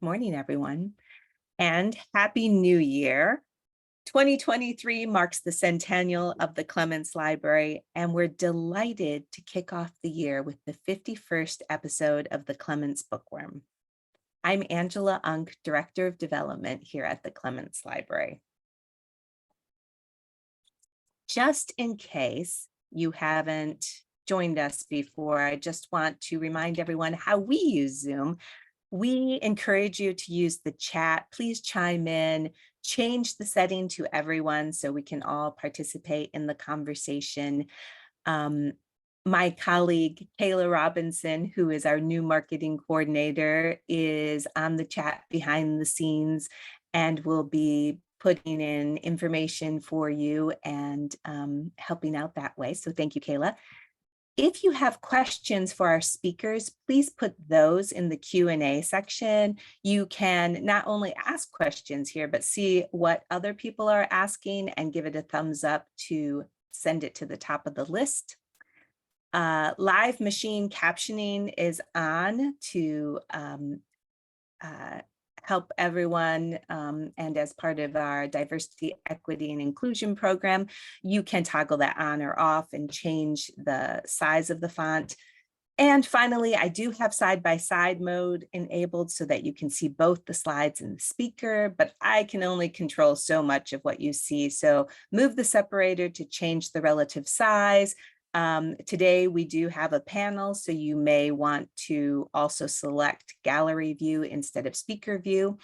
Good morning, everyone, and Happy New Year. 2023 marks the centennial of the Clements Library, and we're delighted to kick off the year with the 51st episode of the Clements Bookworm. I'm Angela Unk, Director of Development here at the Clements Library. Just in case you haven't joined us before, I just want to remind everyone how we use Zoom. We encourage you to use the chat. Please chime in, change the setting to everyone so we can all participate in the conversation. My colleague, Kayla Robinson, who is our new marketing coordinator, is on the chat behind the scenes and will be putting in information for you and helping out that way. So thank you, Kayla. If you have questions for our speakers, please put those in the Q&A section. You can not only ask questions here, but see what other people are asking and give it a thumbs up to send it to the top of the list. Live machine captioning is on to help everyone, and as part of our diversity, equity, and inclusion program, you can toggle that on or off and change the size of the font. And finally, I do have side-by-side mode enabled so that you can see both the slides and the speaker, but I can only control so much of what you see. So move the separator to change the relative size. Today we do have a panel, so you may want to also select gallery view instead of speaker view.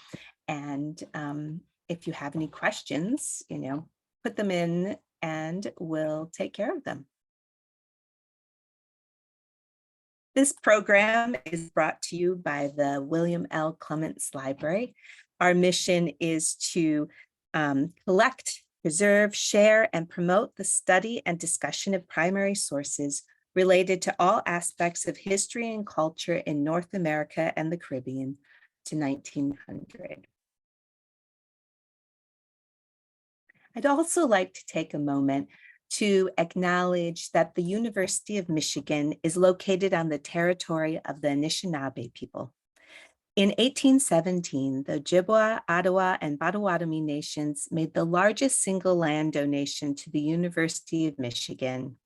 And if you have any questions, put them in and we'll take care of them. This program is brought to you by the William L. Clements Library. Our mission is to collect, preserve, share, and promote the study and discussion of primary sources related to all aspects of history and culture in North America and the Caribbean to 1900. I'd also like to take a moment to acknowledge that the University of Michigan is located on the territory of the Anishinaabe people. In 1817, the Ojibwa, Ottawa, and Potawatomi nations made the largest single land donation to the University of Michigan,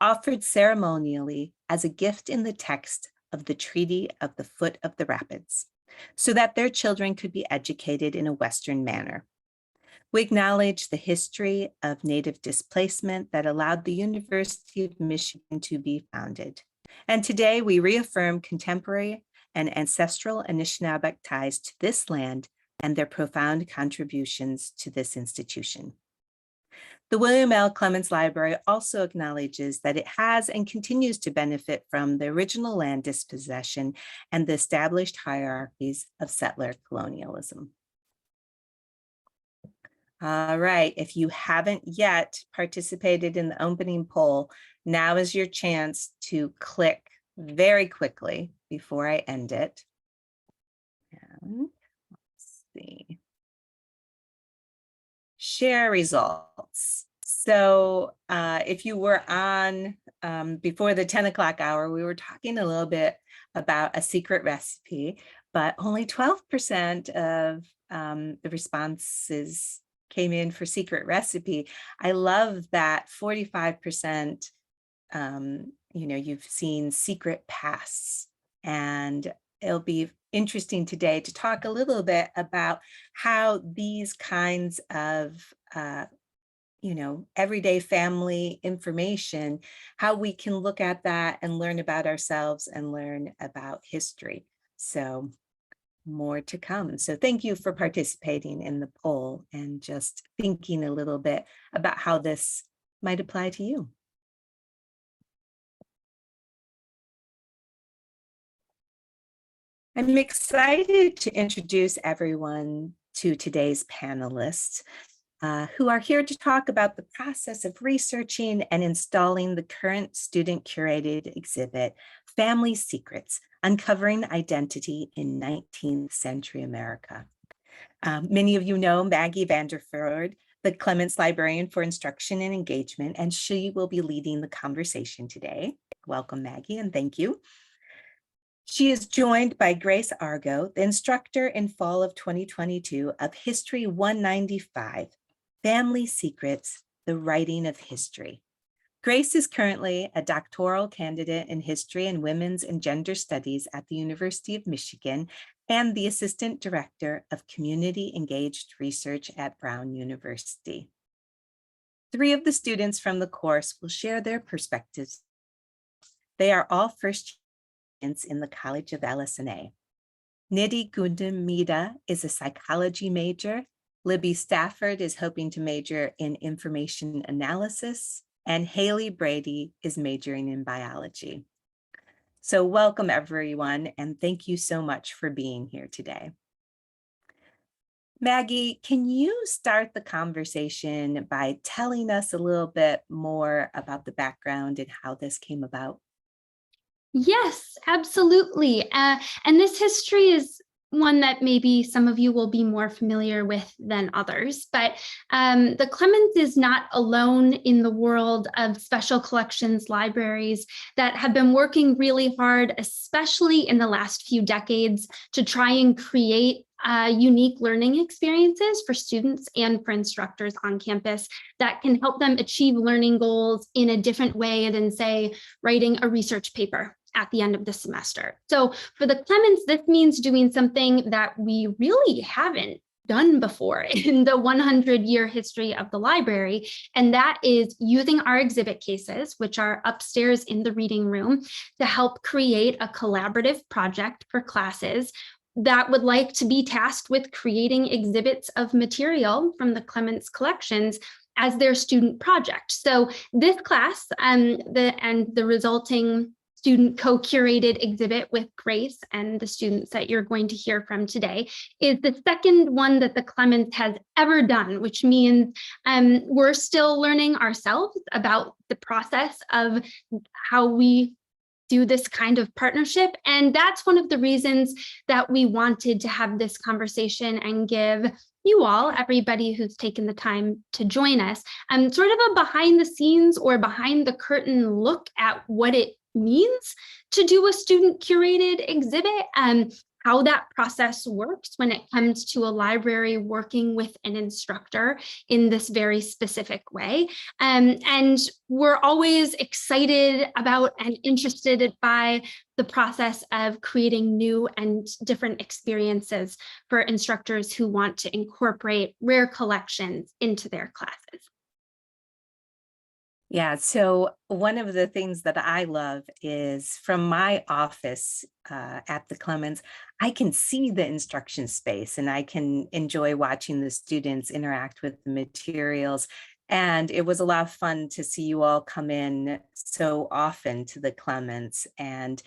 offered ceremonially as a gift in the text of the Treaty of the Foot of the Rapids, so that their children could be educated in a Western manner. We acknowledge the history of Native displacement that allowed the University of Michigan to be founded. And today we reaffirm contemporary and ancestral Anishinaabeg ties to this land and their profound contributions to this institution. The William L. Clements Library also acknowledges that it has and continues to benefit from the original land dispossession and the established hierarchies of settler colonialism. All right, if you haven't yet participated in the opening poll, now is your chance to click very quickly before I end it. And let's see. Share results. So if you were on before the 10 o'clock hour, we were talking a little bit about a secret recipe, but only 12% of the responses came in for secret recipe. I love that 45%, you've seen secret pasts, and it'll be interesting today to talk a little bit about how these kinds of, everyday family information, how we can look at that and learn about ourselves and learn about history. So more to come. So thank you for participating in the poll and just thinking a little bit about how this might apply to you. I'm excited to introduce everyone to today's panelists who are here to talk about the process of researching and installing the current student-curated exhibit, Family Secrets, Uncovering Identity in 19th Century America. Many of you know Maggie Vanderford, the Clements Librarian for Instruction and Engagement, and she will be leading the conversation today. Welcome, Maggie, and thank you. She is joined by Grace Argo, the instructor in fall of 2022 of History 195, Family Secrets, the Writing of History. Grace is currently a doctoral candidate in History and Women's and Gender Studies at the University of Michigan and the Assistant Director of Community Engaged Research at Brown University. 3 of the students from the course will share their perspectives. They are all first years in the College of LS&A. Nidhi Gundimeda is a psychology major. Libby Stafford is hoping to major in information analysis, and Hailey Brady is majoring in biology. So welcome everyone, and thank you so much for being here today. Maggie, can you start the conversation by telling us a little bit more about the background and how this came about? Yes, absolutely. And this history is one that maybe some of you will be more familiar with than others, but the Clements is not alone in the world of special collections libraries that have been working really hard, especially in the last few decades, to try and create unique learning experiences for students and for instructors on campus that can help them achieve learning goals in a different way than, say, writing a research paper at the end of the semester. So for the Clements, this means doing something that we really haven't done before in the 100-year history of the library, and that is using our exhibit cases, which are upstairs in the reading room, to help create a collaborative project for classes that would like to be tasked with creating exhibits of material from the Clements collections as their student project. So this class and the resulting student co-curated exhibit with Grace and the students that you're going to hear from today is the second one that the Clements has ever done, which means we're still learning ourselves about the process of how we do this kind of partnership. And that's one of the reasons that we wanted to have this conversation and give you all, everybody who's taken the time to join us, sort of a behind the scenes or behind the curtain look at what it means to do a student curated exhibit, how that process works when it comes to a library working with an instructor in this very specific way. And we're always excited about and interested by the process of creating new and different experiences for instructors who want to incorporate rare collections into their classes. Yeah, so one of the things that I love is from my office at the Clements, I can see the instruction space and I can enjoy watching the students interact with the materials. And it was a lot of fun to see you all come in so often to the Clements. And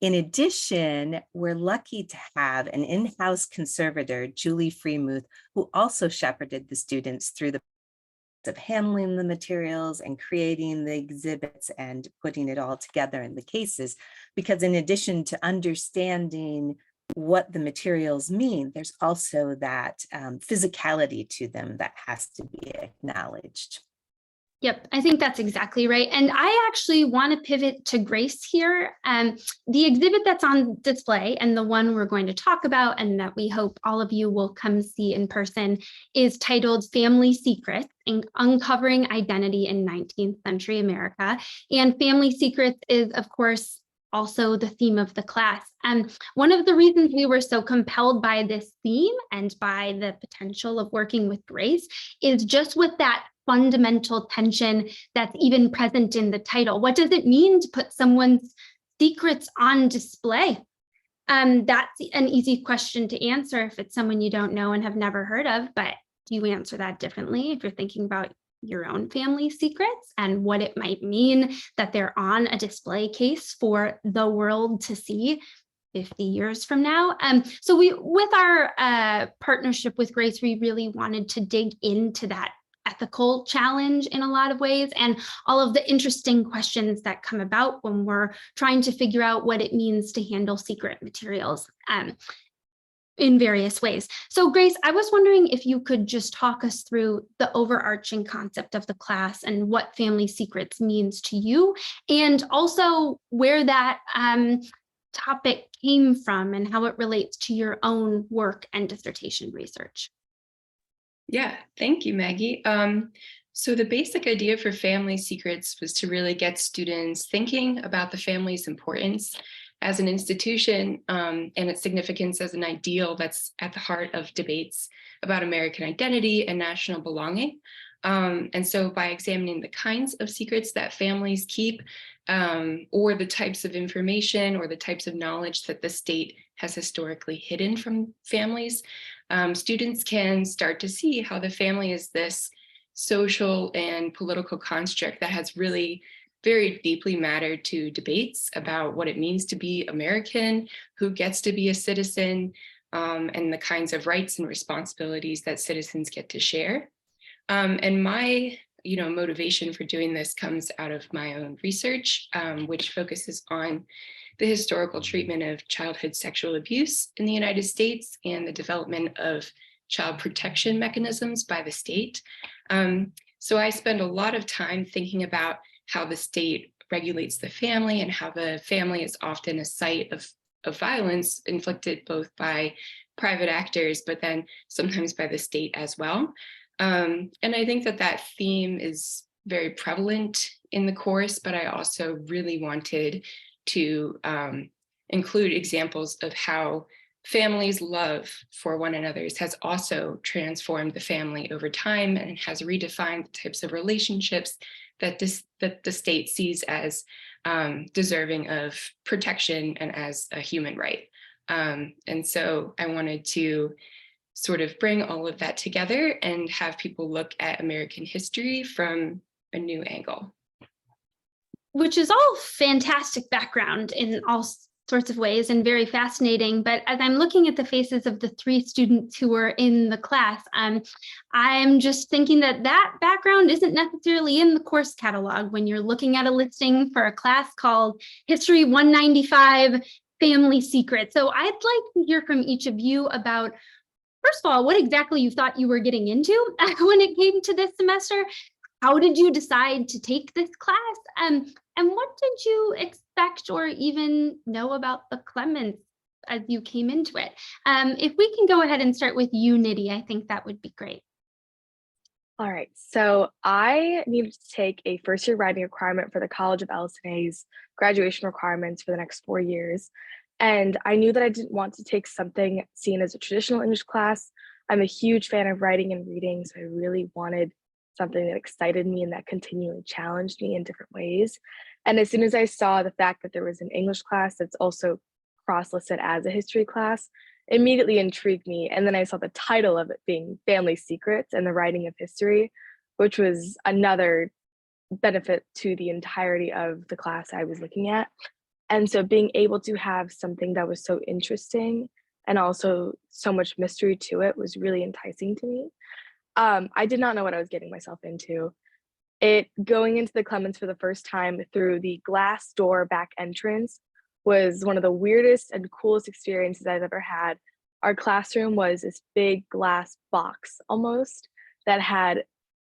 in addition, we're lucky to have an in-house conservator, Julie Freemuth, who also shepherded the students through the of handling the materials and creating the exhibits and putting it all together in the cases. Because in addition to understanding what the materials mean, there's also that physicality to them that has to be acknowledged. Yep, I think that's exactly right. And I actually want to pivot to Grace here. The exhibit that's on display and the one we're going to talk about and that we hope all of you will come see in person is titled Family Secrets, Uncovering Identity in 19th Century America. And Family Secrets is, of course, also the theme of the class. And one of the reasons we were so compelled by this theme and by the potential of working with Grace is just with that fundamental tension that's even present in the title. What does it mean to put someone's secrets on display? That's an easy question to answer if it's someone you don't know and have never heard of, but do you answer that differently if you're thinking about your own family secrets and what it might mean that they're on a display case for the world to see 50 years from now? So with our partnership with Grace, we really wanted to dig into that ethical challenge in a lot of ways and all of the interesting questions that come about when we're trying to figure out what it means to handle secret materials in various ways. So Grace, I was wondering if you could just talk us through the overarching concept of the class and what family secrets means to you, and also where that topic came from and how it relates to your own work and dissertation research. Yeah, thank you, Maggie. So the basic idea for Family Secrets was to really get students thinking about the family's importance as an institution, and its significance as an ideal that's at the heart of debates about American identity and national belonging. And so by examining the kinds of secrets that families keep, or the types of information or the types of knowledge that the state has historically hidden from families, students can start to see how the family is this social and political construct that has really very deeply mattered to debates about what it means to be American, who gets to be a citizen, and the kinds of rights and responsibilities that citizens get to share. And my motivation for doing this comes out of my own research, which focuses on the historical treatment of childhood sexual abuse in the United States and the development of child protection mechanisms by the state. So I spend a lot of time thinking about how the state regulates the family and how the family is often a site of violence inflicted both by private actors, but then sometimes by the state as well. And I think that theme is very prevalent in the course, but I also really wanted to include examples of how families' love for one another has also transformed the family over time and has redefined the types of relationships that the state sees as deserving of protection and as a human right. And so I wanted to sort of bring all of that together and have people look at American history from a new angle. Which is all fantastic background in all sorts of ways and very fascinating. But as I'm looking at the faces of the 3 students who were in the class, I'm just thinking that background isn't necessarily in the course catalog when you're looking at a listing for a class called History 195 Family Secrets. So I'd like to hear from each of you about, first of all, what exactly you thought you were getting into when it came to this semester. How did you decide to take this class? And what did you expect or even know about the Clements as you came into it? If we can go ahead and start with you, Nidhi, I think that would be great. All right, so I needed to take a first-year writing requirement for the College of LS&A's graduation requirements for the next 4 years. And I knew that I didn't want to take something seen as a traditional English class. I'm a huge fan of writing and reading, so I really wanted something that excited me and that continually challenged me in different ways. And as soon as I saw the fact that there was an English class that's also cross-listed as a history class, immediately intrigued me. And then I saw the title of it being Family Secrets and the Writing of History, which was another benefit to the entirety of the class I was looking at. And so being able to have something that was so interesting and also so much mystery to it was really enticing to me. I did not know what I was getting myself into. Going into the Clements for the first time through the glass door back entrance was one of the weirdest and coolest experiences I've ever had. Our classroom was this big glass box almost that had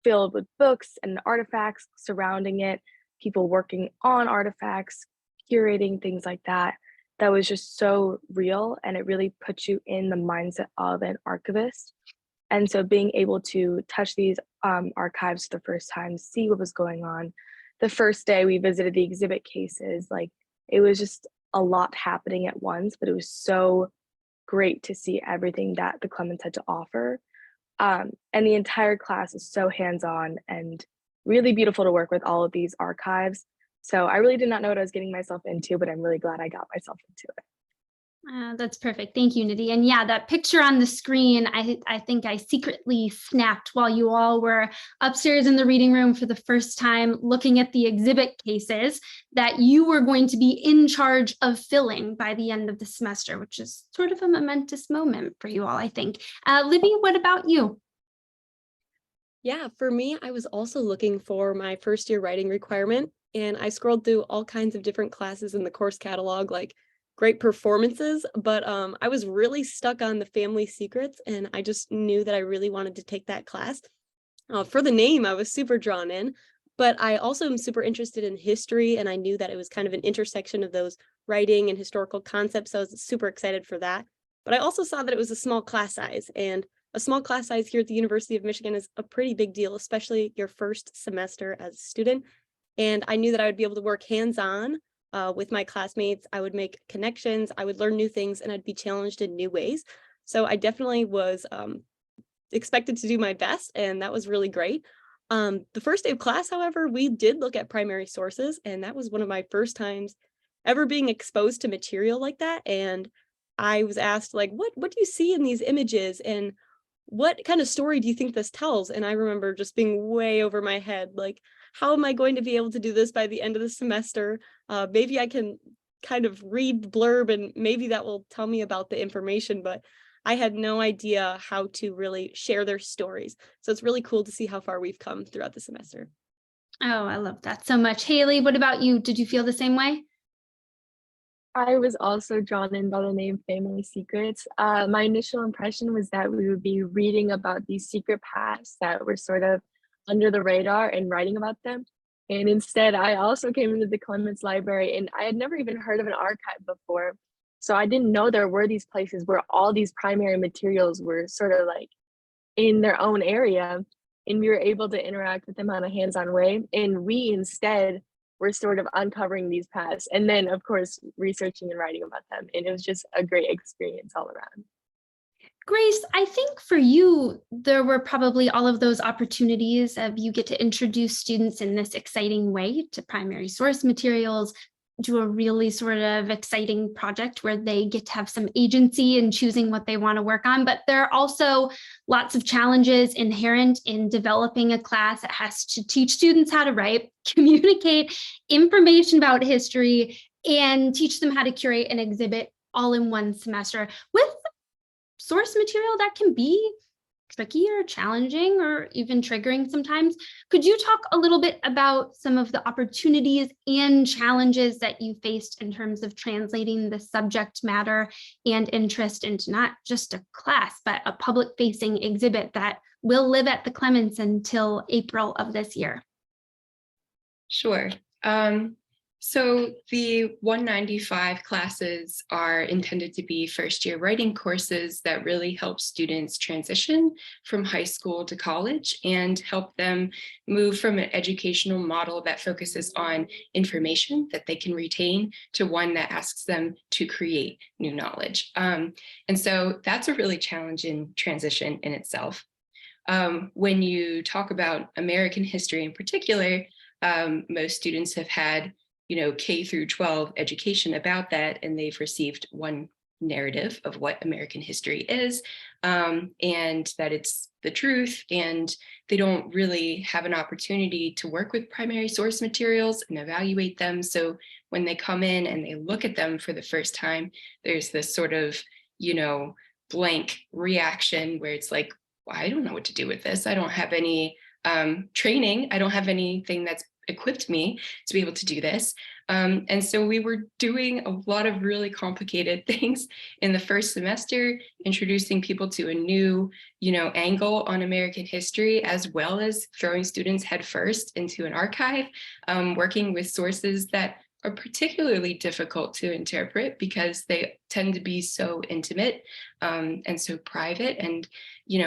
filled with books and artifacts surrounding it, people working on artifacts, curating things like that. That was just so real, and it really put you in the mindset of an archivist. And so being able to touch these archives for the first time, see what was going on. The first day we visited the exhibit cases, like it was just a lot happening at once, but it was so great to see everything that the Clements had to offer. And the entire class is so hands-on and really beautiful to work with all of these archives. So I really did not know what I was getting myself into, but I'm really glad I got myself into it. That's perfect. Thank you, Nidhi. And yeah, that picture on the screen, I think I secretly snapped while you all were upstairs in the reading room for the first time, looking at the exhibit cases that you were going to be in charge of filling by the end of the semester, which is sort of a momentous moment for you all, I think. Libby, what about you? Yeah, for me, I was also looking for my first year writing requirement, and I scrolled through all kinds of different classes in the course catalog, like great performances, but I was really stuck on the Family Secrets, and I just knew that I really wanted to take that class. For the name, I was super drawn in, But I also am super interested in history, and I knew that it was kind of an intersection of those writing and historical concepts. So I was super excited for that. But I also saw that it was a small class size, and a small class size here at the University of Michigan is a pretty big deal, especially your first semester as a student. And I knew that I would be able to work hands-on with my classmates. I would make connections, I would learn new things, and I'd be challenged in new ways. So I definitely was expected to do my best, and that was really great. The first day of class, however, we did look at primary sources, and that was one of my first times ever being exposed to material like that. And I was asked, like, what do you see in these images, and what kind of story do you think this tells? And I remember just being way over my head, like, how am I going to be able to do this by the end of the semester? Maybe I can kind of read the blurb and maybe that will tell me about the information, but I had no idea how to really share their stories. So it's really cool to see how far we've come throughout the semester. Oh, I love that so much. Hailey, what about you? Did you feel the same way? I was also drawn in by the name Family Secrets. My initial impression was that we would be reading about these secret pasts that were sort of under the radar and writing about them. And instead, I also came into the Clements Library, and I had never even heard of an archive before. So I didn't know there were these places where all these primary materials were sort of like in their own area, and we were able to interact with them on a hands-on way. And we instead were sort of uncovering these paths, and then of course researching and writing about them. And it was just a great experience all around. Grace, I think for you, there were probably all of those opportunities of you get to introduce students in this exciting way to primary source materials, to a really sort of exciting project where they get to have some agency in choosing what they want to work on. But there are also lots of challenges inherent in developing a class that has to teach students how to write, communicate information about history, and teach them how to curate an exhibit all in one semester with source material that can be tricky or challenging or even triggering sometimes. Could you talk a little bit about some of the opportunities and challenges that you faced in terms of translating the subject matter and interest into not just a class, but a public-facing exhibit that will live at the Clements until April of this year? Sure. So the 195 classes are intended to be first-year writing courses that really help students transition from high school to college and help them move from an educational model that focuses on information that they can retain to one that asks them to create new knowledge. And so that's a really challenging transition in itself. When you talk about American history in particular, most students have had K through 12 education about that, and they've received one narrative of what American history is, and that it's the truth, and they don't really have an opportunity to work with primary source materials and evaluate them. So when they come in and they look at them for the first time, there's this sort of, blank reaction where it's like, well, I don't know what to do with this. I don't have any training. I don't have anything that's equipped me to be able to do this. And so we were doing a lot of really complicated things in the first semester, introducing people to a new, angle on American history, as well as throwing students headfirst into an archive, working with sources that are particularly difficult to interpret because they tend to be so intimate and so private. And,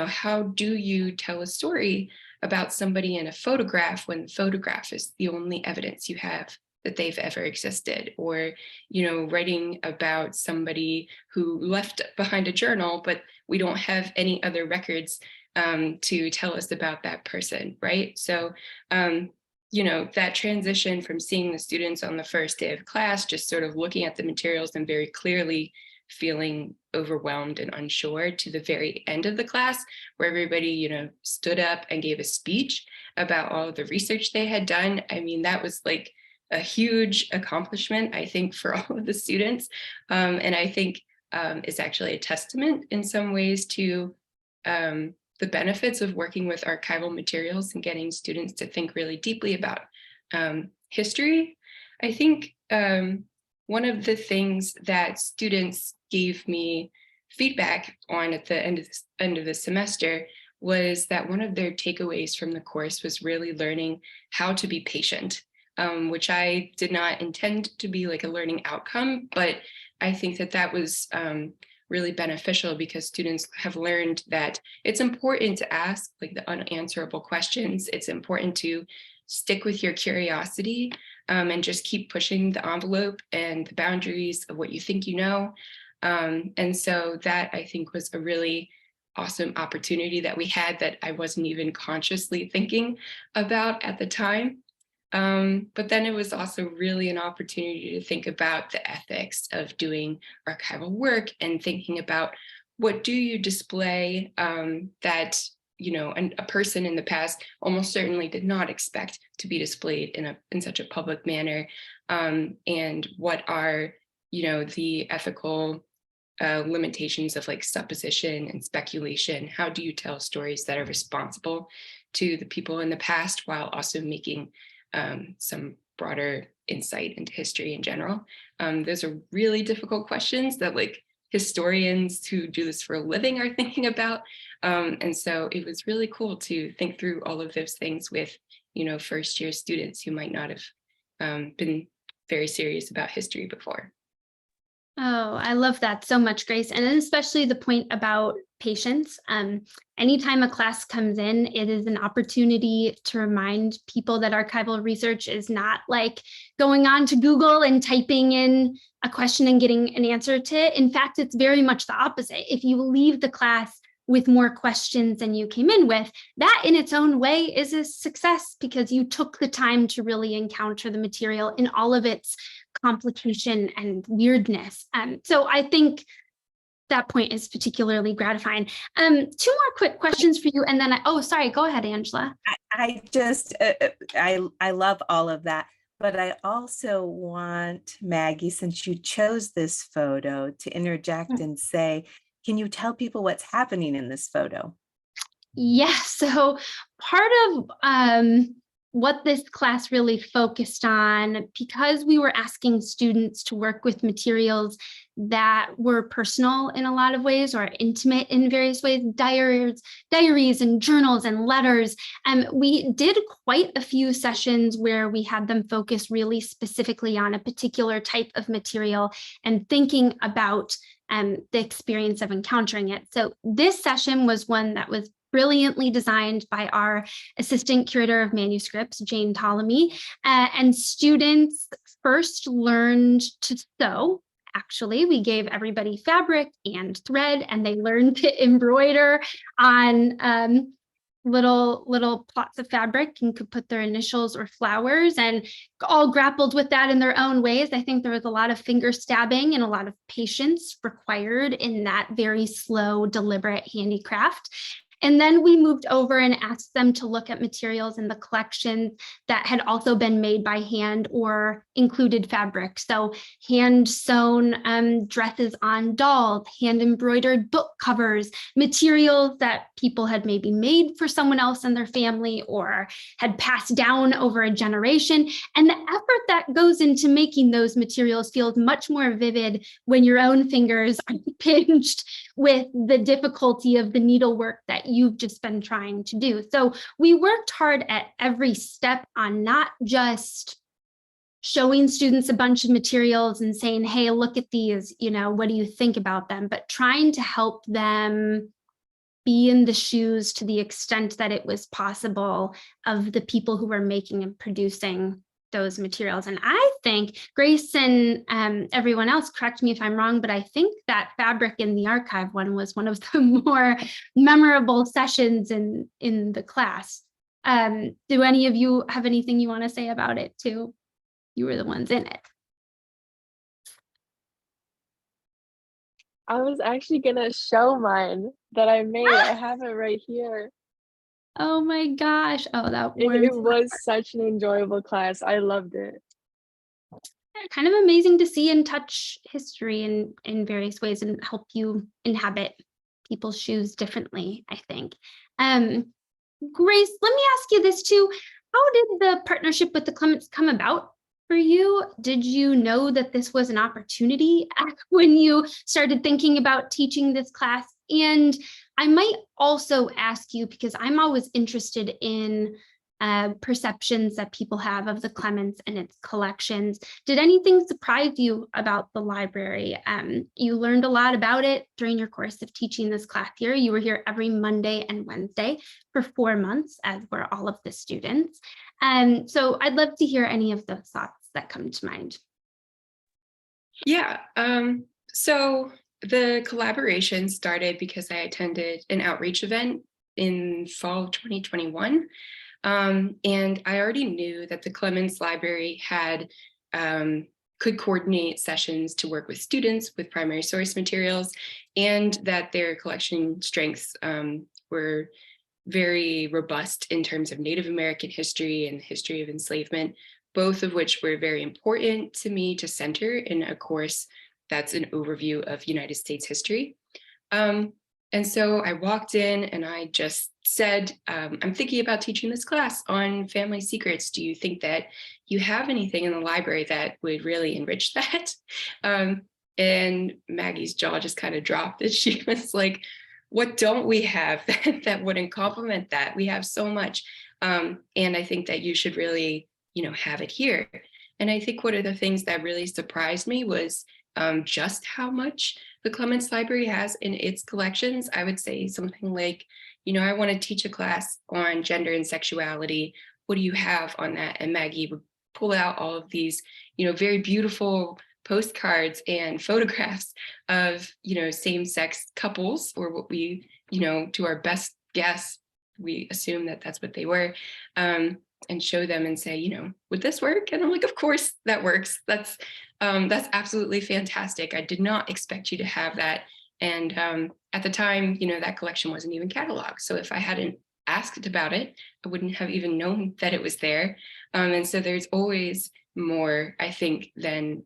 how do you tell a story about somebody in a photograph when the photograph is the only evidence you have that they've ever existed? Or, writing about somebody who left behind a journal, but we don't have any other records to tell us about that person, right? So, that transition from seeing the students on the first day of class, just sort of looking at the materials and very clearly feeling overwhelmed and unsure, to the very end of the class where everybody, stood up and gave a speech about all of the research they had done. I mean, that was like a huge accomplishment, I think, for all of the students. And I think it's actually a testament in some ways to the benefits of working with archival materials and getting students to think really deeply about history. I think one of the things that students gave me feedback on at the end of the semester was that one of their takeaways from the course was really learning how to be patient, which I did not intend to be like a learning outcome, but I think that that was really beneficial because students have learned that it's important to ask like the unanswerable questions. It's important to stick with your curiosity and just keep pushing the envelope and the boundaries of what you think you know. And so that I think was a really awesome opportunity that we had that I wasn't even consciously thinking about at the time. But then it was also really an opportunity to think about the ethics of doing archival work and thinking about what do you display that, you know, a person in the past almost certainly did not expect to be displayed in such a public manner, and what are, you know, the ethical limitations of like supposition and speculation. How do you tell stories that are responsible to the people in the past while also making some broader insight into history in general? Those are really difficult questions that like historians who do this for a living are thinking about. And so it was really cool to think through all of those things with, you know, first year students who might not have been very serious about history before. Oh, I love that so much, Grace. And especially the point about patience. Anytime a class comes in, it is an opportunity to remind people that archival research is not like going on to Google and typing in a question and getting an answer to it. In fact, it's very much the opposite. If you leave the class with more questions than you came in with, that in its own way is a success because you took the time to really encounter the material in all of its complication and weirdness. So I think that point is particularly gratifying. Two more quick questions for you, and then sorry, go ahead, Angela. I just, I love all of that, but I also want Maggie, since you chose this photo, to interject and say, can you tell people what's happening in this photo? Yes, so part of what this class really focused on, because we were asking students to work with materials that were personal in a lot of ways or intimate in various ways, diaries and journals and letters. We did quite a few sessions where we had them focus really specifically on a particular type of material and thinking about the experience of encountering it. So this session was one that was brilliantly designed by our assistant curator of manuscripts, Jane Ptolemy, and students first learned to sew. Actually, we gave everybody fabric and thread, and they learned to embroider on little plots of fabric and could put their initials or flowers, and all grappled with that in their own ways. I think there was a lot of finger stabbing and a lot of patience required in that very slow, deliberate handicraft. And then we moved over and asked them to look at materials in the collection that had also been made by hand or included fabric. So hand sewn dresses on dolls, hand embroidered book covers, materials that people had maybe made for someone else in their family or had passed down over a generation. And the effort that goes into making those materials feels much more vivid when your own fingers are pinched with the difficulty of the needlework that you've just been trying to do. So we worked hard at every step on not just showing students a bunch of materials and saying, hey, look at these, you know, what do you think about them? But trying to help them be in the shoes to the extent that it was possible of the people who were making and producing those materials. And I think Grace and everyone else, correct me if I'm wrong, but I think that fabric in the archive one was one of the more memorable sessions in the class. Do any of you have anything you want to say about it too? You were the ones in it. I was actually gonna show mine that I made. I have it right here. Oh my gosh. Oh, that It was such an enjoyable class. I loved it. kind of amazing to see and touch history in various ways and help you inhabit people's shoes differently, I think. Grace, let me ask you this too. How did the partnership with the Clements come about for you? Did you know that this was an opportunity when you started thinking about teaching this class And I might also ask you, because I'm always interested in perceptions that people have of the Clements and its collections. Did anything surprise you about the library? You learned a lot about it during your course of teaching this class year. You were here every Monday and Wednesday for 4 months, as were all of the students. So I'd love to hear any of those thoughts that come to mind. Yeah. So the collaboration started because I attended an outreach event in fall of 2021. And I already knew that the Clements Library had could coordinate sessions to work with students with primary source materials, and that their collection strengths were very robust in terms of Native American history and history of enslavement, both of which were very important to me to center in a course that's an overview of United States history. And so I walked in and I just said, I'm thinking about teaching this class on family secrets. Do you think that you have anything in the library that would really enrich that? And Maggie's jaw just kind of dropped, and she was like, what don't we have that wouldn't complement that? We have so much. And I think that you should really, have it here. And I think one of the things that really surprised me was just how much the Clements Library has in its collections. I would say something like, I want to teach a class on gender and sexuality. What do you have on that? And Maggie would pull out all of these, very beautiful postcards and photographs of, same-sex couples, or what we, to our best guess, we assume that that's what they were, and show them and say, would this work? And I'm like, of course that works. That's absolutely fantastic. I did not expect you to have that. And at the time, that collection wasn't even cataloged. So if I hadn't asked about it, I wouldn't have even known that it was there. And so there's always more, I think, than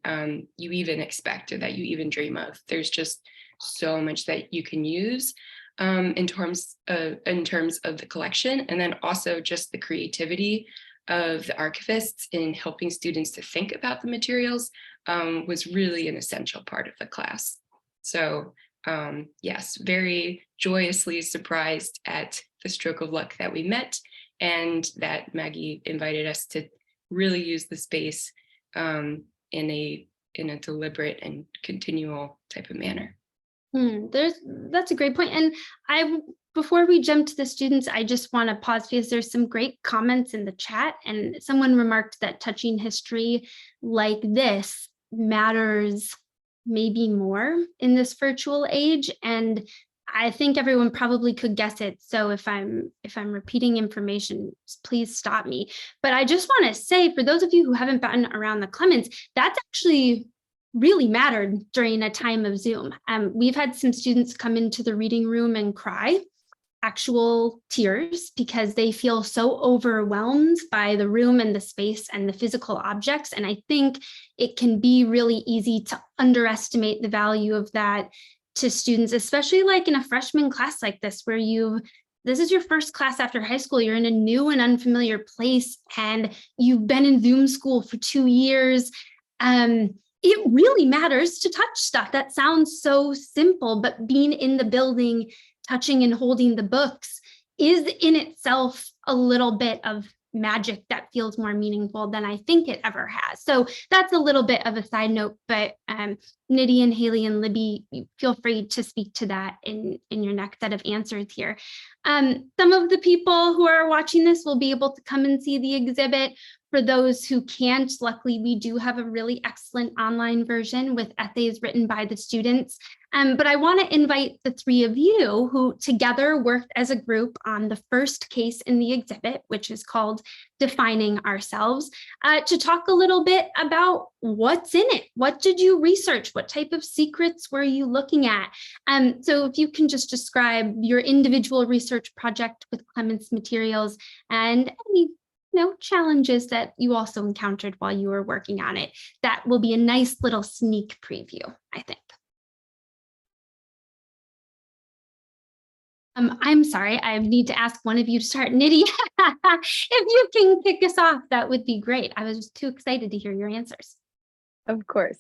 you even expect or that you even dream of. There's just so much that you can use in terms of the collection, and then also just the creativity of the archivists in helping students to think about the materials was really an essential part of the class. So yes, very joyously surprised at the stroke of luck that we met, and that Maggie invited us to really use the space in a deliberate and continual type of manner. That's a great point. And before we jump to the students, I just want to pause because there's some great comments in the chat, and someone remarked that touching history like this matters maybe more in this virtual age. And I think everyone probably could guess it. So if I'm repeating information, please stop me. But I just want to say, for those of you who haven't been around the Clements, that's actually really mattered during a time of Zoom. We've had some students come into the reading room and cry, actual tears, because they feel so overwhelmed by the room and the space and the physical objects. And I think it can be really easy to underestimate the value of that to students, especially like in a freshman class like this, where this is your first class after high school, you're in a new and unfamiliar place, and you've been in Zoom school for 2 years. It really matters to touch stuff. That sounds so simple, but being in the building, touching and holding the books is in itself a little bit of magic that feels more meaningful than I think it ever has. So that's a little bit of a side note, but Nidhi and Hailey and Libby, feel free to speak to that in your next set of answers here. Some of the people who are watching this will be able to come and see the exhibit. For those who can't, luckily, we do have a really excellent online version with essays written by the students. But I want to invite the three of you who together worked as a group on the first case in the exhibit, which is called Defining Ourselves, to talk a little bit about what's in it. What did you research? What type of secrets were you looking at? So if you can just describe your individual research project with Clements materials and any challenges that you also encountered while you were working on it. That will be a nice little sneak preview, I think. I'm sorry, I need to ask one of you to start. Nidhi, if you can kick us off, that would be great. I was just too excited to hear your answers. Of course.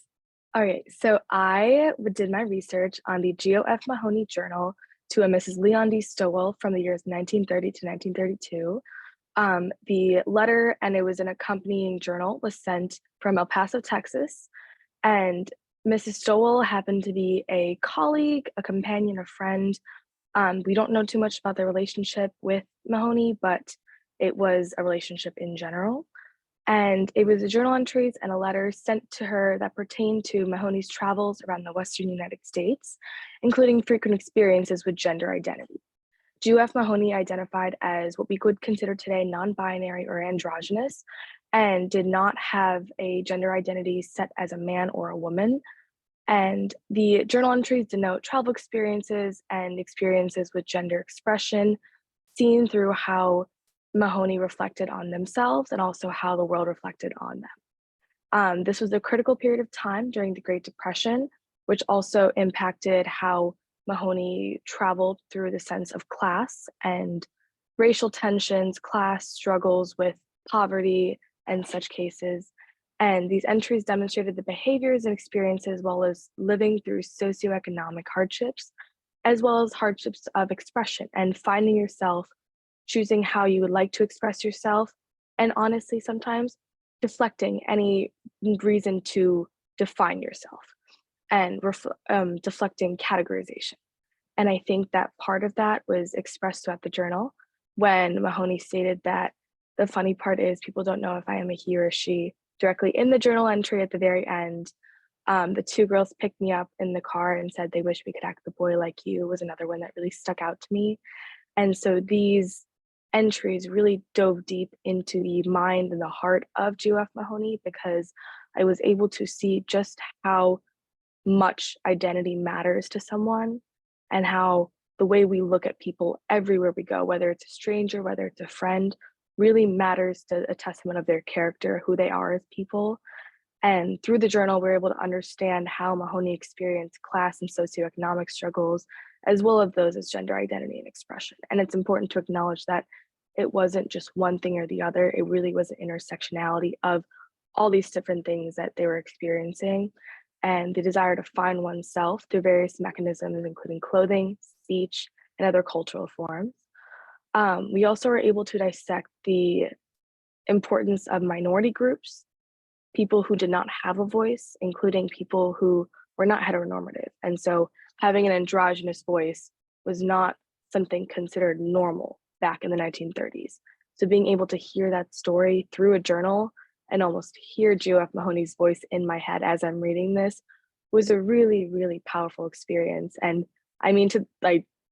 All right, so I did my research on the Geo F. Mahoney Journal to a Mrs. Leon D. Stowell from the years 1930 to 1932. The letter, and it was an accompanying journal, was sent from El Paso, Texas. And Mrs. Stowell happened to be a colleague, a companion, a friend. We don't know too much about the relationship with Mahoney, but it was a relationship in general. And it was a journal entries and a letter sent to her that pertained to Mahoney's travels around the Western United States, including frequent experiences with gender identity. G.F. Mahoney identified as what we would consider today non-binary or androgynous, and did not have a gender identity set as a man or a woman. And the journal entries denote travel experiences and experiences with gender expression, seen through how Mahoney reflected on themselves and also how the world reflected on them. This was a critical period of time during the Great Depression, which also impacted how Mahoney traveled through the sense of class and racial tensions, class struggles with poverty, and such cases. And these entries demonstrated the behaviors and experiences, while as living through socioeconomic hardships, as well as hardships of expression and finding yourself, choosing how you would like to express yourself, and honestly, sometimes deflecting any reason to define yourself, and deflecting categorization. And I think that part of that was expressed throughout the journal when Mahoney stated that the funny part is people don't know if I am a he or a she. Directly in the journal entry at the very end, the two girls picked me up in the car and said they wish we could act the boy like you, was another one that really stuck out to me. And so these entries really dove deep into the mind and the heart of G.F. Mahoney, because I was able to see just how much identity matters to someone, and how the way we look at people everywhere we go, whether it's a stranger, whether it's a friend, really matters to a testament of their character, who they are as people. And through the journal, we're able to understand how Mahoney experienced class and socioeconomic struggles, as well as those as gender identity and expression. And it's important to acknowledge that it wasn't just one thing or the other. It really was an intersectionality of all these different things that they were experiencing, and the desire to find oneself through various mechanisms, including clothing, speech, and other cultural forms. We also were able to dissect the importance of minority groups, people who did not have a voice, including people who were not heteronormative. And so having an androgynous voice was not something considered normal back in the 1930s. So being able to hear that story through a journal and almost hear G.F. Mahoney's voice in my head as I'm reading this was a really, really powerful experience. And I mean,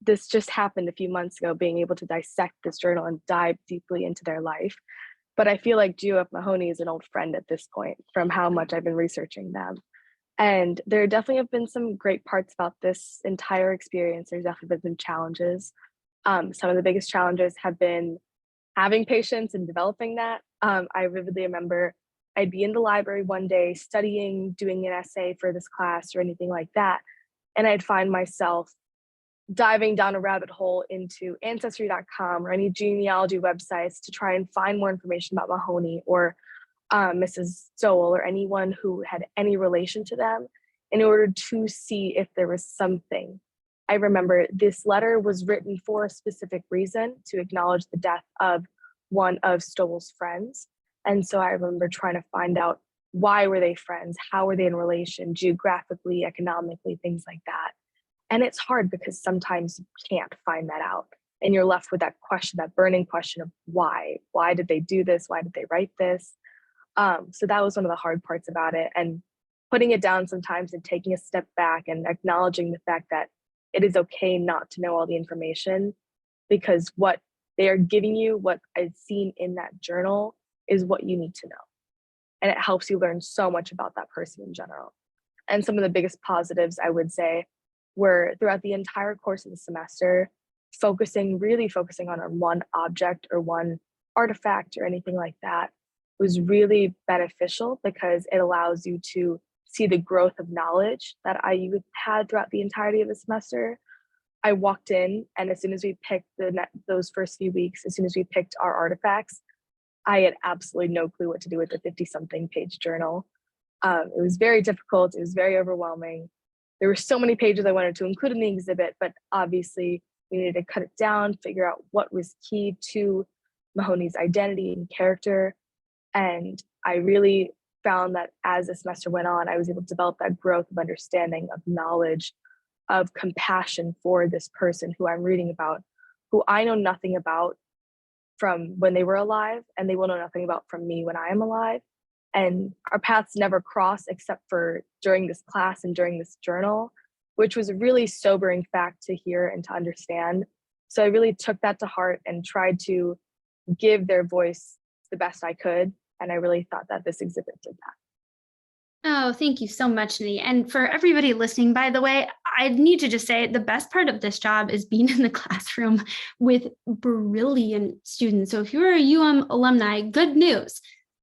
this just happened a few months ago, being able to dissect this journal and dive deeply into their life. But I feel like G.F. Mahoney is an old friend at this point from how much I've been researching them. And there definitely have been some great parts about this entire experience. There's definitely been some challenges. Some of the biggest challenges have been having patience and developing that. I vividly remember I'd be in the library one day studying, doing an essay for this class or anything like that, and I'd find myself diving down a rabbit hole into Ancestry.com or any genealogy websites to try and find more information about Mahoney or Mrs. Stowell or anyone who had any relation to them, in order to see if there was something. I remember this letter was written for a specific reason, to acknowledge the death of one of Stowell's friends. And so I remember trying to find out, why were they friends? How were they in relation, geographically, economically, things like that. And it's hard because sometimes you can't find that out. And you're left with that question, that burning question of why? Why did they do this? Why did they write this? So that was one of the hard parts about it. And putting it down sometimes and taking a step back and acknowledging the fact that it is okay not to know all the information, because what they are giving you, what I've seen in that journal, is what you need to know. And it helps you learn so much about that person in general. And some of the biggest positives, I would say, were throughout the entire course of the semester, really focusing on one object or one artifact or anything like that was really beneficial, because it allows you to see the growth of knowledge that I had throughout the entirety of the semester. I walked in, and as soon as we picked those first few weeks, as soon as we picked our artifacts, I had absolutely no clue what to do with the 50-something page journal. It was very difficult. It was very overwhelming. there were so many pages I wanted to include in the exhibit, but obviously we needed to cut it down, figure out what was key to Mahoney's identity and character. And I really found that as the semester went on, I was able to develop that growth of understanding, of knowledge, of compassion for this person who I'm reading about, who I know nothing about from when they were alive, and they will know nothing about from me when I am alive. And our paths never cross except for during this class and during this journal, which was a really sobering fact to hear and to understand. So I really took that to heart and tried to give their voice the best I could. And I really thought that this exhibit did that. Oh, thank you so much, Nidhi. And for everybody listening, by the way, I need to just say the best part of this job is being in the classroom with brilliant students. So if you're a alumni, good news.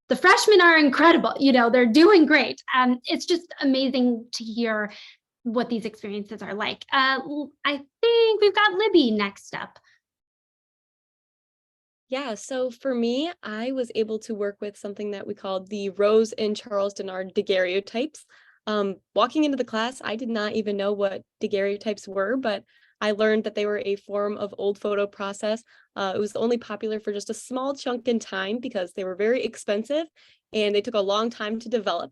The freshmen are incredible. They're doing great. It's just amazing to hear what these experiences are like. I think we've got Libby next up. Yeah, so for me, I was able to work with something that we called the Rose and Charles Denard daguerreotypes. Walking into the class, I did not even know what daguerreotypes were, but I learned that they were a form of old photo process. It was only popular for just a small chunk in time because they were very expensive and they took a long time to develop.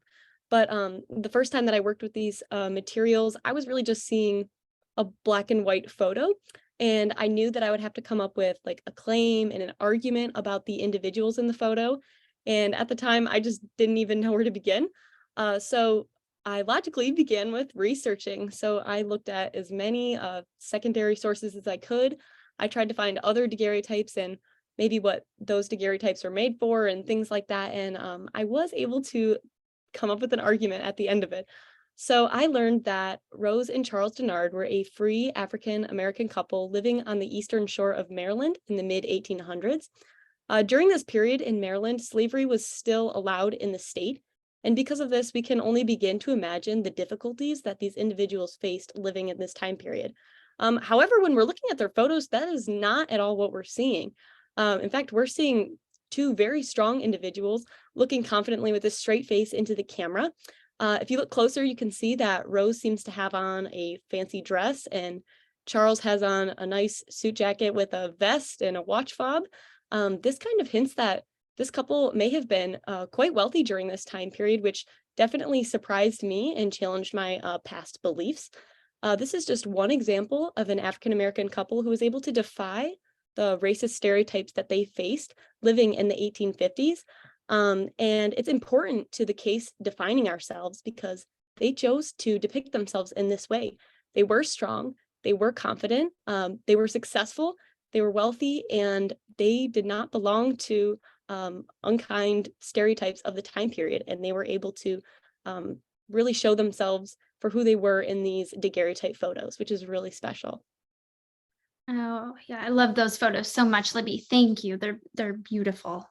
But the first time that I worked with these materials, I was really just seeing a black and white photo. And I knew that I would have to come up with like a claim and an argument about the individuals in the photo. And at the time, I just didn't even know where to begin. So I logically began with researching. So I looked at as many secondary sources as I could. I tried to find other daguerreotypes and maybe what those daguerreotypes were made for and things like that. And I was able to come up with an argument at the end of it. So I learned that Rose and Charles Denard were a free African-American couple living on the eastern shore of Maryland in the mid-1800s. During this period in Maryland, slavery was still allowed in the state. And because of this, we can only begin to imagine the difficulties that these individuals faced living in this time period. However, when we're looking at their photos, that is not at all what we're seeing. In fact, we're seeing two very strong individuals looking confidently with a straight face into the camera. If you look closer, you can see that Rose seems to have on a fancy dress and Charles has on a nice suit jacket with a vest and a watch fob. This kind of hints that this couple may have been quite wealthy during this time period, which definitely surprised me and challenged my past beliefs. This is just one example of an African-American couple who was able to defy the racist stereotypes that they faced living in the 1850s. And it's important to the case defining ourselves because they chose to depict themselves in this way. They were strong, they were confident, they were successful, they were wealthy, and they did not belong to unkind stereotypes of the time period. And they were able to really show themselves for who they were in these daguerreotype photos, which is really special. Oh, yeah, I love those photos so much, Libby. Thank you. They're beautiful.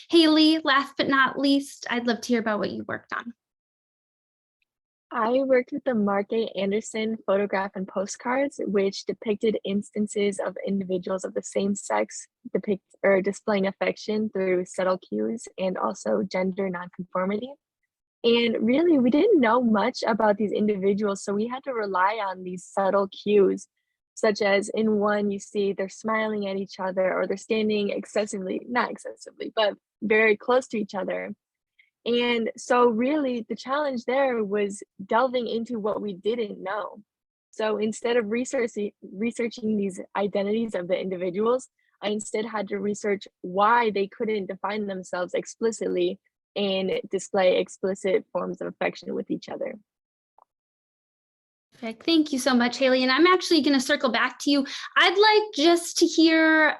Hailey, last but not least, I'd love to hear about what you worked on. I worked with the Mark A. Anderson photograph and postcards, which depicted instances of individuals of the same sex displaying affection through subtle cues and also gender nonconformity. And really, we didn't know much about these individuals, so we had to rely on these subtle cues, such as in one, you see they're smiling at each other or they're standing not excessively, but very close to each other. And so really the challenge there was delving into what we didn't know. So instead of researching these identities of the individuals, I instead had to research why they couldn't define themselves explicitly and display explicit forms of affection with each other. Perfect. Thank you so much, Hailey. And I'm actually going to circle back to you. I'd like just to hear,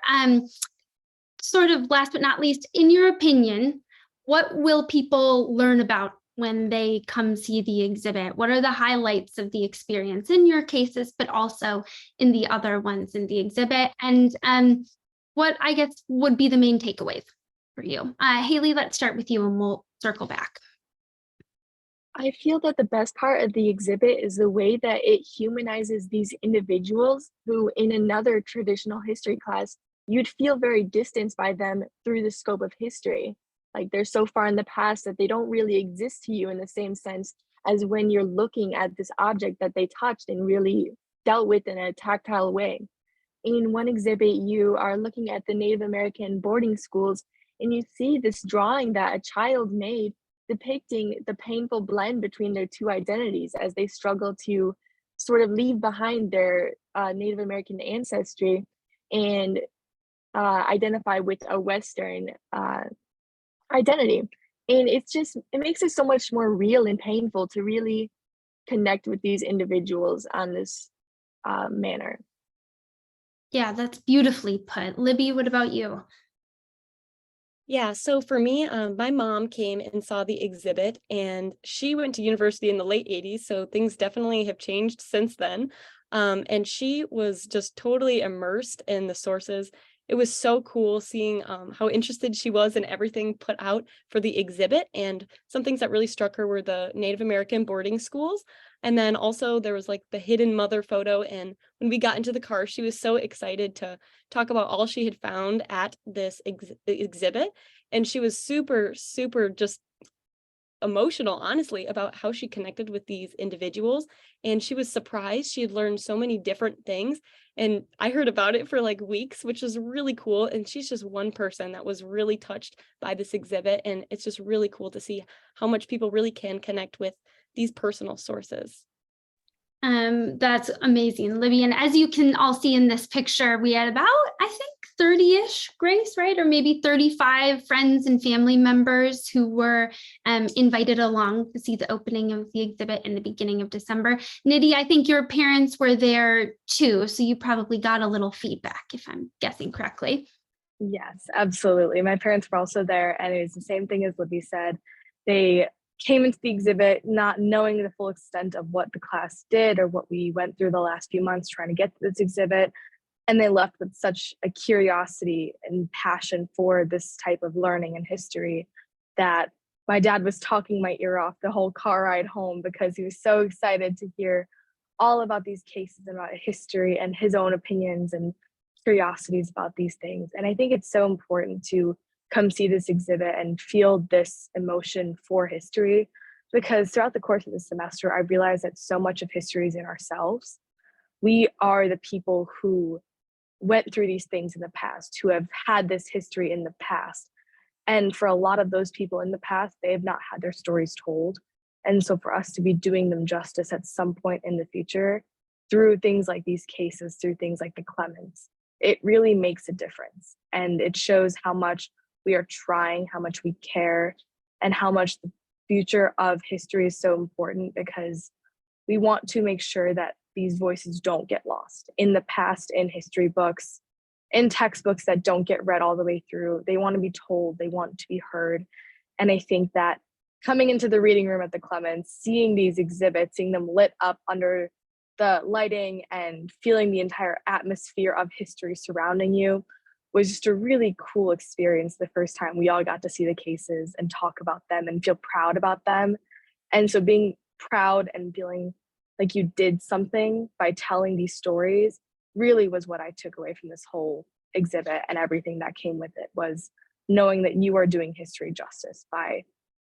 sort of last but not least, in your opinion, what will people learn about when they come see the exhibit? What are the highlights of the experience in your cases, but also in the other ones in the exhibit? And what I guess would be the main takeaways for you? Hailey, let's start with you and we'll circle back. I feel that the best part of the exhibit is the way that it humanizes these individuals who in another traditional history class, you'd feel very distanced by them through the scope of history. Like they're so far in the past that they don't really exist to you in the same sense as when you're looking at this object that they touched and really dealt with in a tactile way. In one exhibit, you are looking at the Native American boarding schools, and you see this drawing that a child made depicting the painful blend between their two identities as they struggle to sort of leave behind their Native American ancestry and identify with a Western identity. And it's just, it makes it so much more real and painful to really connect with these individuals on this manner. Yeah, that's beautifully put. Libby, what about you? Yeah, so for me, my mom came and saw the exhibit, and she went to university in the late 80s, so things definitely have changed since then. And she was just totally immersed in the sources. It was so cool seeing how interested she was in everything put out for the exhibit. And some things that really struck her were the Native American boarding schools. And then also there was like the hidden mother photo. And when we got into the car, she was so excited to talk about all she had found at this exhibit. And she was super, super just emotional, honestly, about how she connected with these individuals. And she was surprised. She had learned so many different things. And I heard about it for like weeks, which is really cool. And she's just one person that was really touched by this exhibit. And it's just really cool to see how much people really can connect with these personal sources. That's amazing, Libby. And as you can all see in this picture, we had about, I think, 30-ish, Grace, right? Or maybe 35 friends and family members who were invited along to see the opening of the exhibit in the beginning of December. Nidhi, I think your parents were there too, so you probably got a little feedback, if I'm guessing correctly. Yes, absolutely. My parents were also there, and it was the same thing as Libby said. They came into the exhibit not knowing the full extent of what the class did or what we went through the last few months trying to get to this exhibit. And they left with such a curiosity and passion for this type of learning and history that my dad was talking my ear off the whole car ride home because he was so excited to hear all about these cases and about history and his own opinions and curiosities about these things. And I think it's so important to come see this exhibit and feel this emotion for history, because throughout the course of the semester, I realized that so much of history is in ourselves. We are the people who went through these things in the past, who have had this history in the past. And for a lot of those people in the past, they have not had their stories told. And so for us to be doing them justice at some point in the future, through things like these cases, through things like the Clements, it really makes a difference. And it shows how much we are trying, how much we care, and how much the future of history is so important, because we want to make sure that these voices don't get lost in the past, in history books, in textbooks that don't get read all the way through. They want to be told, they want to be heard. And I think that coming into the reading room at the Clements, seeing these exhibits, seeing them lit up under the lighting and feeling the entire atmosphere of history surrounding you was just a really cool experience the first time we all got to see the cases and talk about them and feel proud about them. And so being proud and feeling like you did something by telling these stories really was what I took away from this whole exhibit, and everything that came with it was knowing that you are doing history justice by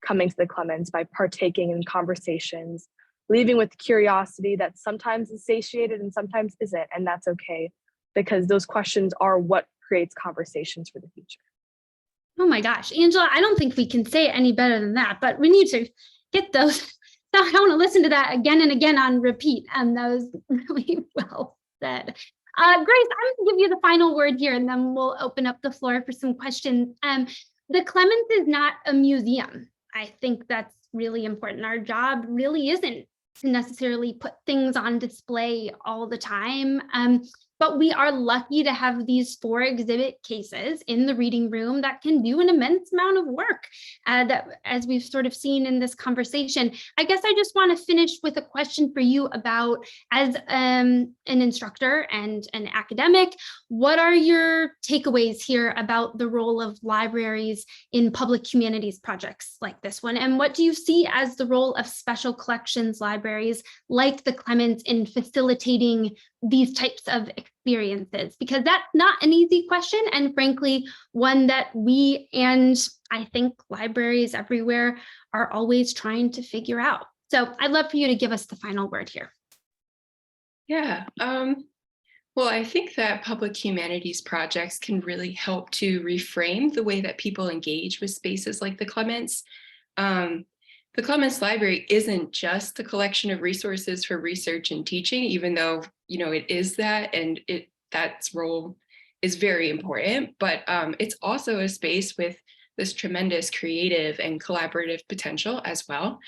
coming to the Clements, by partaking in conversations, leaving with curiosity that sometimes is satiated and sometimes isn't, and that's okay, because those questions are what creates conversations for the future. Oh my gosh, Angela, I don't think we can say it any better than that, but we need to get those. So I want to listen to that again and again on repeat. And that was really well said. Grace, I'm going to give you the final word here, and then we'll open up the floor for some questions. The Clements is not a museum. I think that's really important. Our job really isn't to necessarily put things on display all the time. But we are lucky to have these 4 exhibit cases in the reading room that can do an immense amount of work that, as we've sort of seen in this conversation. I guess I just want to finish with a question for you about, as an instructor and an academic, what are your takeaways here about the role of libraries in public humanities projects like this one? And what do you see as the role of special collections libraries like the Clements in facilitating these types of experiences? Because that's not an easy question, and frankly, one that we, and I think libraries everywhere, are always trying to figure out. So I'd love for you to give us the final word here. Yeah. Well, I think that public humanities projects can really help to reframe the way that people engage with spaces like the Clements. The Clements Library isn't just a collection of resources for research and teaching, even though, it is that, and that's role is very important, but it's also a space with this tremendous creative and collaborative potential as well.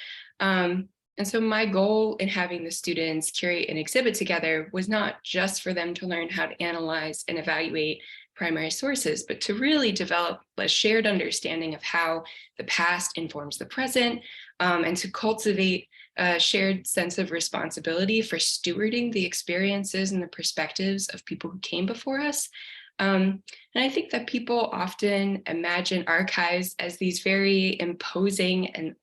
And so my goal in having the students curate an exhibit together was not just for them to learn how to analyze and evaluate primary sources, but to really develop a shared understanding of how the past informs the present, and to cultivate a shared sense of responsibility for stewarding the experiences and the perspectives of people who came before us. And I think that people often imagine archives as these very imposing and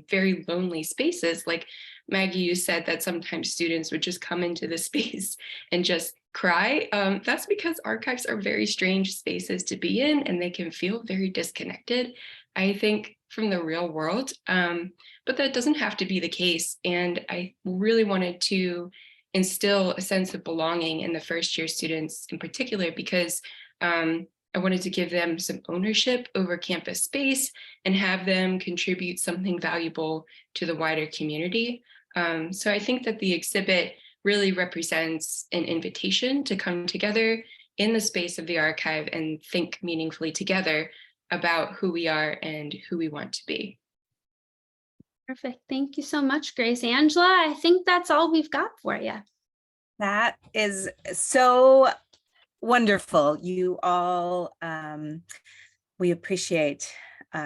very lonely spaces. Like Maggie, you said that sometimes students would just come into the space and just cry. That's because archives are very strange spaces to be in, and they can feel very disconnected, I think, from the real world. But that doesn't have to be the case. And I really wanted to instill a sense of belonging in the first year students in particular, because I wanted to give them some ownership over campus space and have them contribute something valuable to the wider community. So I think that the exhibit really represents an invitation to come together in the space of the archive and think meaningfully together about who we are and who we want to be. Perfect. Thank you so much, Grace. Angela, I think that's all we've got for you. That is so wonderful. You all, we appreciate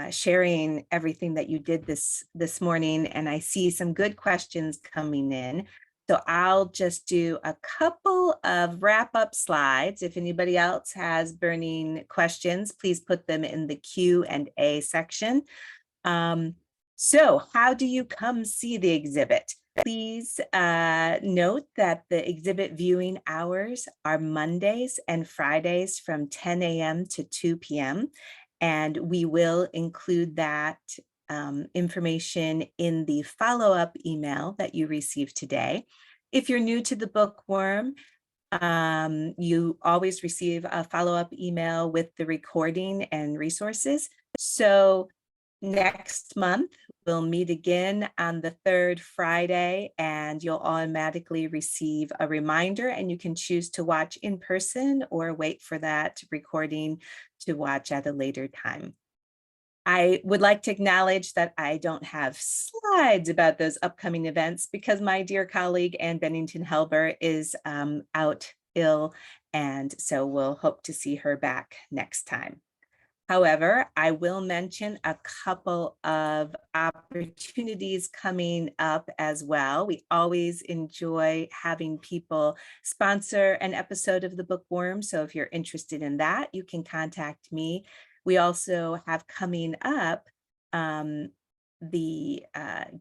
sharing everything that you did this morning, and I see some good questions coming in. So I'll just do a couple of wrap-up slides. If anybody else has burning questions, please put them in the Q&A section. So how do you come see the exhibit? Please note that the exhibit viewing hours are Mondays and Fridays from 10 a.m. to 2 p.m. And we will include that information in the follow-up email that you received today. If you're new to the Bookworm, you always receive a follow-up email with the recording and resources. So next month, we'll meet again on the third Friday, and you'll automatically receive a reminder, and you can choose to watch in person or wait for that recording to watch at a later time. I would like to acknowledge that I don't have slides about those upcoming events because my dear colleague Ann Bennington Helber is out ill, and so we'll hope to see her back next time. However, I will mention a couple of opportunities coming up as well. We always enjoy having people sponsor an episode of the Bookworm. So if you're interested in that, you can contact me. We also have coming up the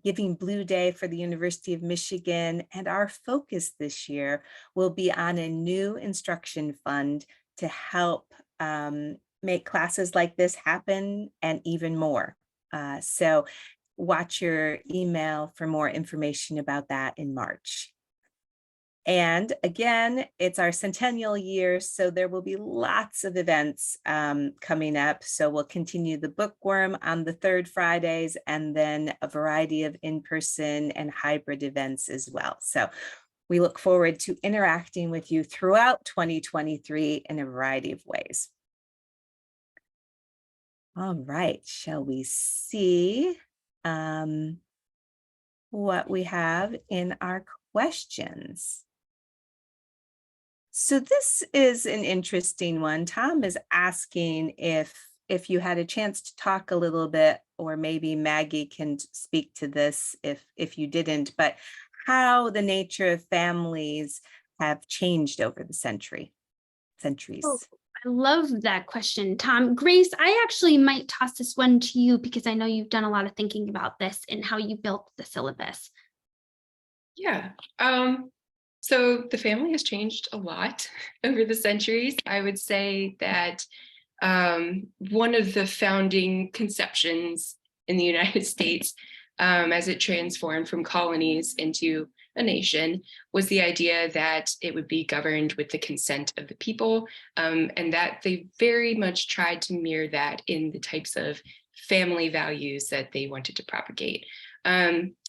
Giving Blue Day for the University of Michigan. And our focus this year will be on a new instruction fund to help make classes like this happen and even more. So watch your email for more information about that in March. And again, it's our centennial year, so there will be lots of events coming up. So we'll continue the Bookworm on the third Fridays, and then a variety of in-person and hybrid events as well. So we look forward to interacting with you throughout 2023 in a variety of ways. All right, shall we see what we have in our questions? So this is an interesting one. Tom is asking if you had a chance to talk a little bit, or maybe Maggie can speak to this if you didn't, but how the nature of families have changed over the centuries. Oh, I love that question, Tom. Grace, I actually might toss this one to you because I know you've done a lot of thinking about this and how you built the syllabus. Yeah. So the family has changed a lot over the centuries. I would say that one of the founding conceptions in the United States as it transformed from colonies into a nation, was the idea that it would be governed with the consent of the people, and that they very much tried to mirror that in the types of family values that they wanted to propagate.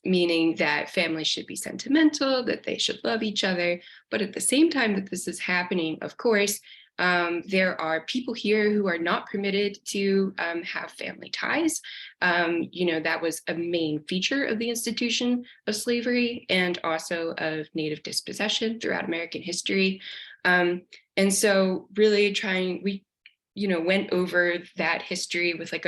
Meaning that families should be sentimental, that they should love each other. But at the same time that this is happening, of course, there are people here who are not permitted to have family ties. That was a main feature of the institution of slavery and also of native dispossession throughout American history. And so really we went over that history with like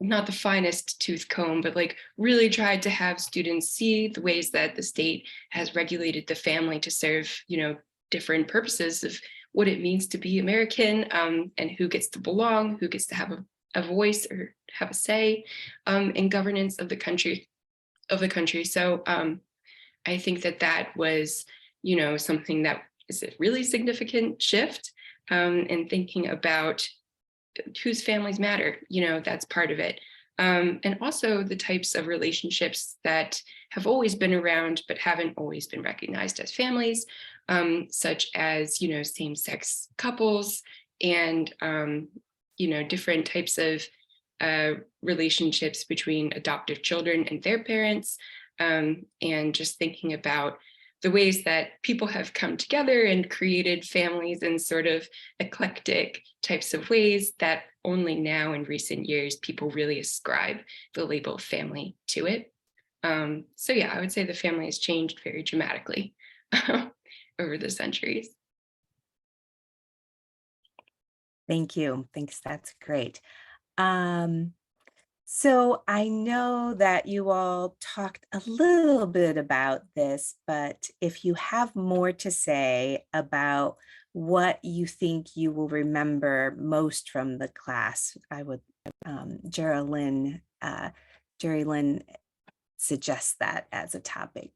not the finest tooth comb, but like really tried to have students see the ways that the state has regulated the family to serve, different purposes of what it means to be American, and who gets to belong, who gets to have a voice or have a say in governance of the country. So I think that was, something that is a really significant shift in thinking about whose families matter, that's part of it. And also the types of relationships that have always been around, but haven't always been recognized as families, such as, same-sex couples and, different types of relationships between adoptive children and their parents, and just thinking about the ways that people have come together and created families in sort of eclectic types of ways that only now in recent years, people really ascribe the label of family to it. So yeah, I would say the family has changed very dramatically over the centuries. Thank you. Thanks. That's great. So I know that you all talked a little bit about this, but if you have more to say about what you think you will remember most from the class, I would, Geraldine suggest that as a topic.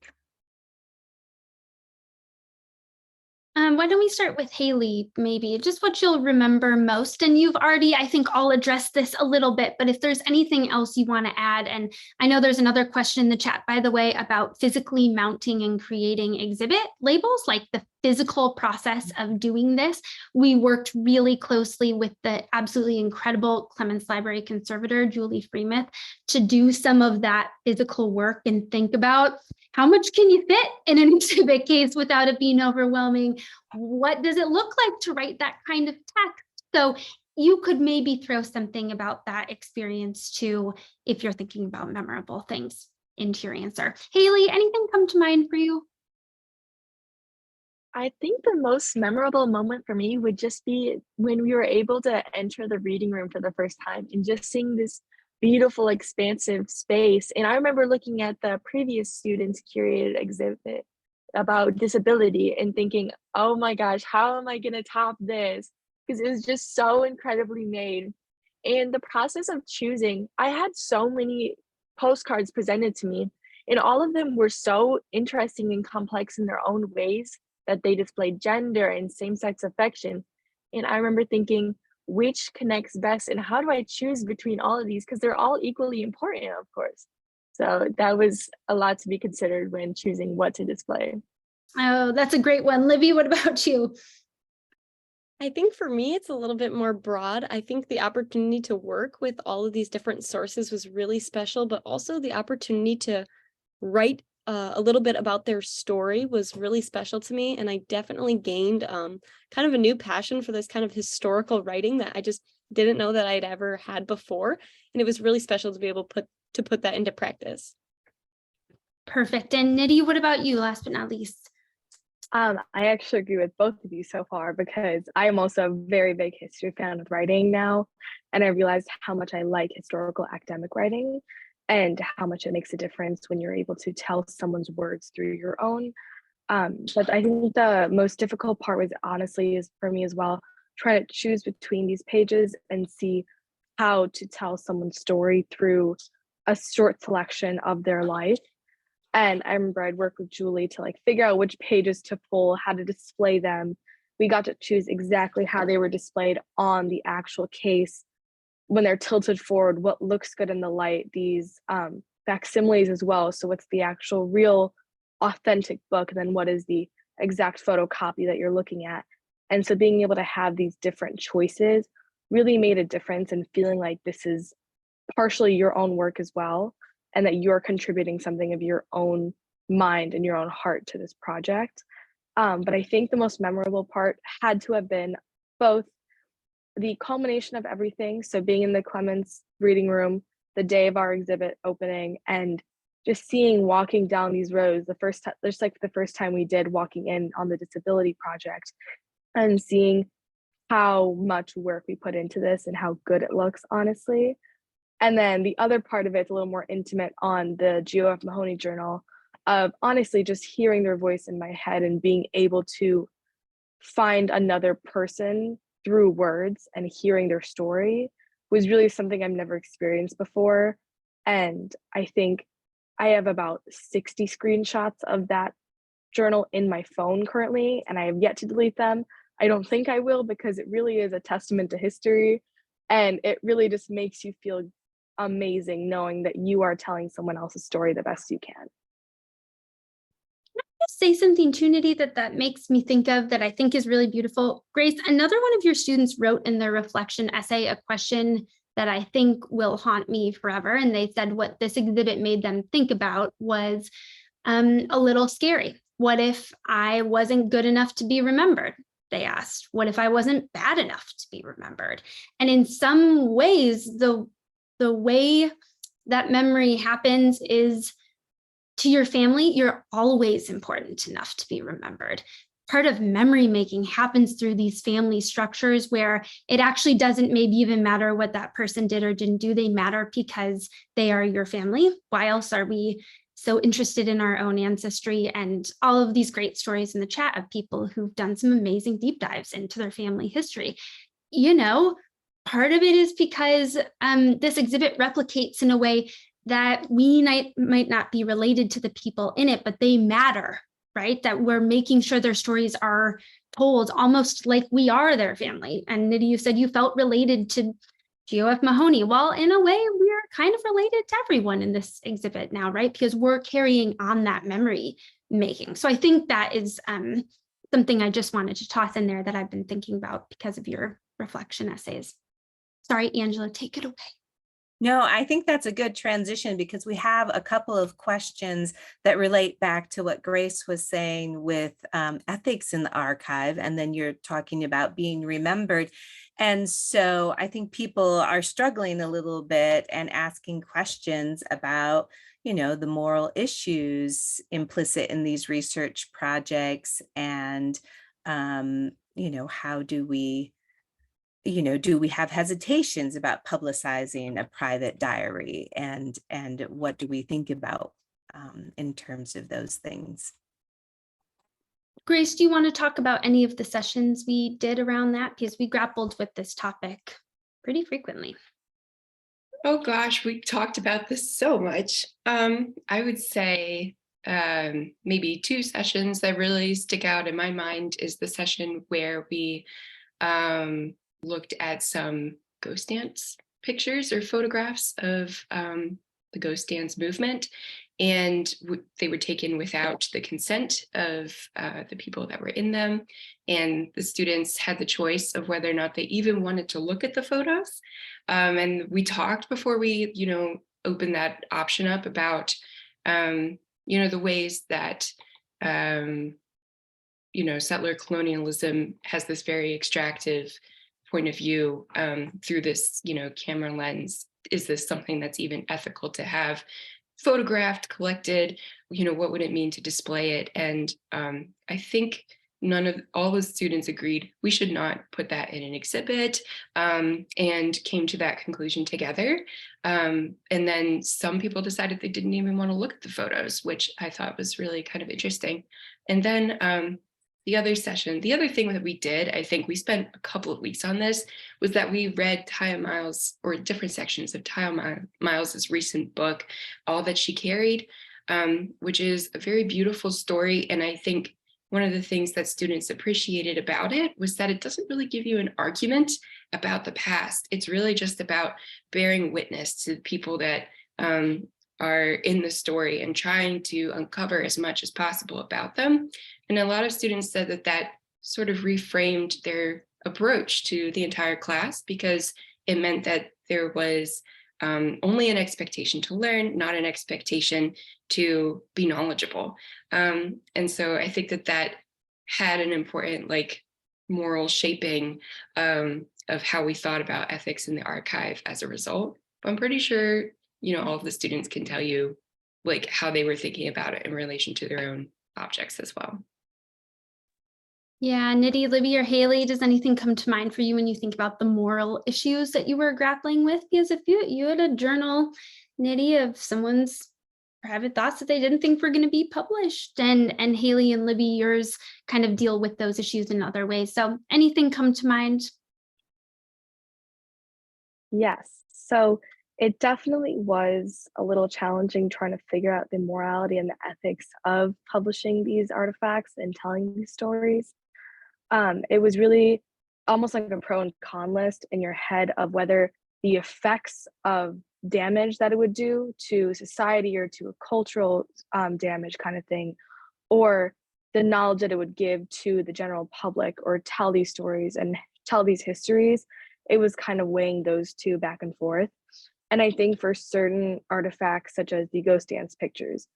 Why don't we start with Hailey, maybe, just what you'll remember most. And you've already, I think, all addressed this a little bit, but if there's anything else you want to add, and I know there's another question in the chat, by the way, about physically mounting and creating exhibit labels, like the physical process of doing this. We worked really closely with the absolutely incredible Clements Library conservator, Julie Freemuth, to do some of that physical work and think about how much can you fit in an exhibit case without it being overwhelming? What does it look like to write that kind of text? So you could maybe throw something about that experience too, if you're thinking about memorable things into your answer. Hailey, anything come to mind for you? I think the most memorable moment for me would just be when we were able to enter the reading room for the first time and just seeing this beautiful, expansive space. And I remember looking at the previous students' curated exhibit about disability and thinking, oh my gosh, how am I going to top this? Because it was just so incredibly made. And the process of choosing, I had so many postcards presented to me, and all of them were so interesting and complex in their own ways that they displayed gender and same-sex affection. And I remember thinking, which connects best and how do I choose between all of these? Because they're all equally important, of course. So that was a lot to be considered when choosing what to display. Oh, that's a great one. Livy, what about you? I think for me, it's a little bit more broad. I think the opportunity to work with all of these different sources was really special, but also the opportunity to write a little bit about their story was really special to me. And I definitely gained kind of a new passion for this kind of historical writing that I just didn't know that I'd ever had before. And it was really special to be able to put that into practice. Perfect. And Nidhi, what about you, last but not least? I actually agree with both of you so far because I am also a very big history fan of writing now. And I realized how much I like historical academic writing and how much it makes a difference when you're able to tell someone's words through your own. But I think the most difficult part was honestly is for me as well, trying to choose between these pages and see how to tell someone's story through a short selection of their life. And I remember I'd work with Julie to like figure out which pages to pull, how to display them. We got to choose exactly how they were displayed on the actual case when they're tilted forward, what looks good in the light, these facsimiles as well. So what's the actual real authentic book, and then what is the exact photocopy that you're looking at? And so being able to have these different choices really made a difference in feeling like this is partially your own work as well, and that you're contributing something of your own mind and your own heart to this project. But I think the most memorable part had to have been both the culmination of everything. So being in the Clements reading room the day of our exhibit opening, and just seeing walking down these rows, just like the first time we did walking in on the disability project, and seeing how much work we put into this and how good it looks, honestly. And then the other part of it's a little more intimate on the GOF Mahoney journal, of honestly just hearing their voice in my head and being able to find another person through words and hearing their story was really something I've never experienced before. And I think I have about 60 screenshots of that journal in my phone currently, and I have yet to delete them. I don't think I will, because it really is a testament to history. And it really just makes you feel amazing knowing that you are telling someone else's story the best you can. Say something too, Nidhi, that makes me think of that I think is really beautiful. Grace, another one of your students wrote in their reflection essay a question that I think will haunt me forever. And they said what this exhibit made them think about was a little scary. What if I wasn't good enough to be remembered? They asked. What if I wasn't bad enough to be remembered? And in some ways, the way that memory happens is, to your family, you're always important enough to be remembered. Part of memory making happens through these family structures where it actually doesn't maybe even matter what that person did or didn't do. They matter because they are your family. Why else are we so interested in our own ancestry? And all of these great stories in the chat of people who've done some amazing deep dives into their family history. You know, part of it is because this exhibit replicates in a way that we might not be related to the people in it, but they matter, right? That we're making sure their stories are told almost like we are their family. And Nidhi, you said you felt related to GOF Mahoney. Well, in a way, we're kind of related to everyone in this exhibit now, right? Because we're carrying on that memory making. So I think that is something I just wanted to toss in there that I've been thinking about because of your reflection essays. Sorry, Angela, take it away. No, I think that's a good transition because we have a couple of questions that relate back to what Grace was saying with ethics in the archive, and then you're talking about being remembered. And so I think people are struggling a little bit and asking questions about, you know, the moral issues implicit in these research projects, and, you know, how do we, do we have hesitations about publicizing a private diary, and what do we think about in terms of those things? Grace, do you want to talk about any of the sessions we did around that? Because we grappled with this topic pretty frequently. Oh gosh, we talked about this so much. I would say maybe two sessions that really stick out in my mind is the session where we looked at some ghost dance pictures or photographs of the ghost dance movement, and they were taken without the consent of the people that were in them, and the students had the choice of whether or not they even wanted to look at the photos. And we talked before we, opened that option up about, the ways that settler colonialism has this very extractive point of view through this, camera lens. Is this something that's even ethical to have photographed, collected? What would it mean to display it? And I think all the students agreed we should not put that in an exhibit, and came to that conclusion together. And then some people decided they didn't even want to look at the photos, which I thought was really kind of interesting. And then the other thing that we did, I think we spent a couple of weeks on this, was that we read Taya Miles, or different sections of Taya Miles's recent book, All That She Carried, which is a very beautiful story. And I think one of the things that students appreciated about it was that it doesn't really give you an argument about the past. It's really just about bearing witness to people that are in the story and trying to uncover as much as possible about them. And a lot of students said that that sort of reframed their approach to the entire class, because it meant that there was only an expectation to learn, not an expectation to be knowledgeable. And so I think that that had an important like moral shaping of how we thought about ethics in the archive as a result. But I'm pretty sure, you know, all of the students can tell you like how they were thinking about it in relation to their own objects as well. Yeah, Nidhi, Libby, or Hailey, does anything come to mind for you when you think about the moral issues that you were grappling with? Because if you had a journal, Nidhi, of someone's private thoughts that they didn't think were going to be published, and Hailey and Libby, yours kind of deal with those issues in other ways. So anything come to mind? Yes. So it definitely was a little challenging trying to figure out the morality and the ethics of publishing these artifacts and telling these stories. It was really almost like a pro and con list in your head of whether the effects of damage that it would do to society or to a cultural damage kind of thing, or the knowledge that it would give to the general public or tell these stories and tell these histories. It was kind of weighing those two back and forth. And I think for certain artifacts, such as the ghost dance pictures,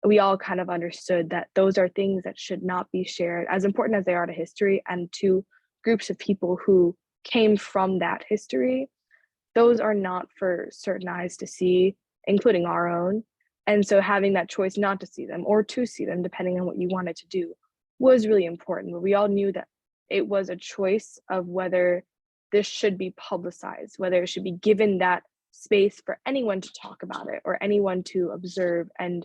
we all kind of understood that those are things that should not be shared, as important as they are to history and to groups of people who came from that history. Those are not for certain eyes to see, including our own. And so having that choice not to see them or to see them, depending on what you wanted to do, was really important. But we all knew that it was a choice of whether this should be publicized, whether it should be given that space for anyone to talk about it or anyone to observe and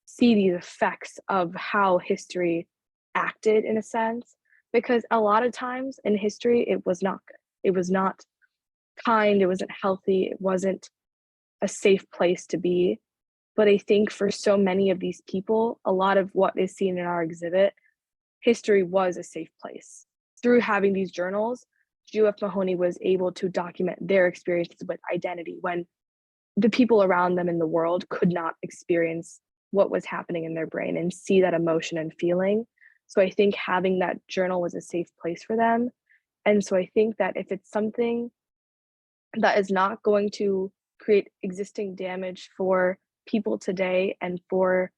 see these effects of how history acted in a sense. Because a lot of times in history, it was not good. It was not kind. It wasn't healthy. It wasn't a safe place to be. But I think for so many of these people, a lot of what is seen in our exhibit, history was a safe place. Through having these journals, G.F. Mahoney was able to document their experiences with identity when the people around them in the world could not experience what was happening in their brain and see that emotion and feeling. So I think having that journal was a safe place for them. And so I think that if it's something that is not going to create existing damage for people today and for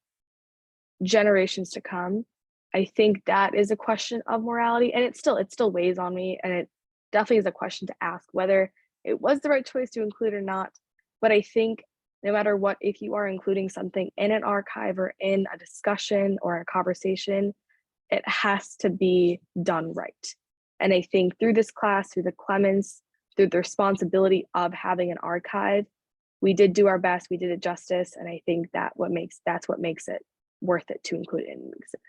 generations to come, I think that is a question of morality. And it still weighs on me, and it definitely is a question to ask whether it was the right choice to include or not. But I think no matter what, if you are including something in an archive or in a discussion or a conversation, it has to be done right. And I think through this class, through the Clements, through the responsibility of having an archive, we did do our best, we did it justice. And I think that's what makes it worth it to include it in the exhibit.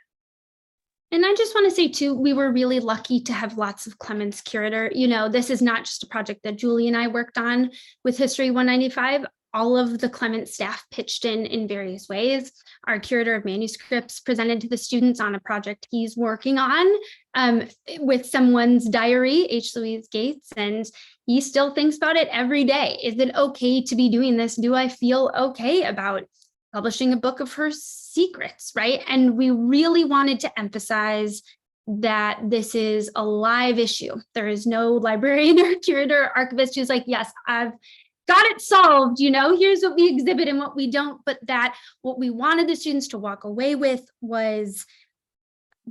And I just want to say too, we were really lucky to have lots of Clements curator. You know, this is not just a project that Julie and I worked on with History 195. All of the Clements staff pitched in various ways. Our curator of manuscripts presented to the students on a project he's working on with someone's diary, H. Louise Gates, and he still thinks about it every day. Is it okay to be doing this? Do I feel okay about publishing a book of her secrets, right? And we really wanted to emphasize that this is a live issue. There is no librarian or curator or archivist who's like, yes, I've got it solved, you know, here's what we exhibit and what we don't, but that what we wanted the students to walk away with was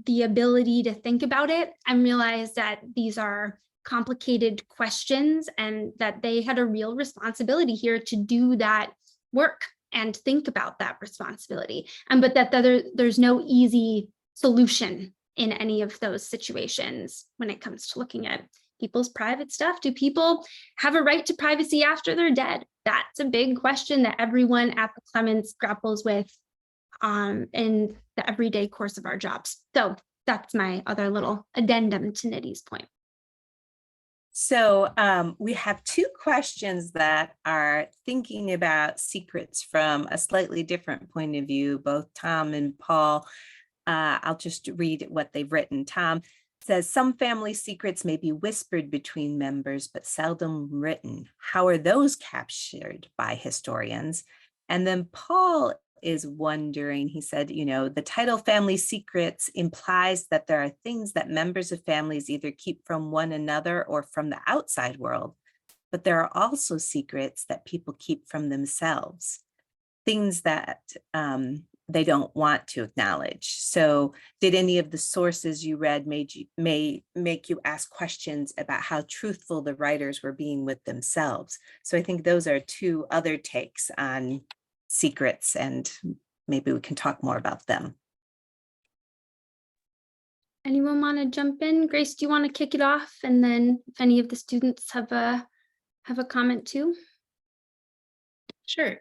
the ability to think about it and realize that these are complicated questions and that they had a real responsibility here to do that work and think about that responsibility. But that there's no easy solution in any of those situations when it comes to looking at people's private stuff. Do people have a right to privacy after they're dead? That's a big question that everyone at the Clements grapples with in the everyday course of our jobs. So that's my other little addendum to Nidhi's point. So we have two questions that are thinking about secrets from a slightly different point of view, both Tom and Paul. I'll just read what they've written. Tom says, some family secrets may be whispered between members, but seldom written. How are those captured by historians? And then Paul is wondering, he said, the title Family Secrets implies that there are things that members of families either keep from one another or from the outside world, but there are also secrets that people keep from themselves, things that they don't want to acknowledge. So did any of the sources you read may make you ask questions about how truthful the writers were being with themselves? So I think those are two other takes on secrets, and maybe we can talk more about them. Anyone want to jump in? Grace, do you want to kick it off? And then if any of the students have a comment too? Sure.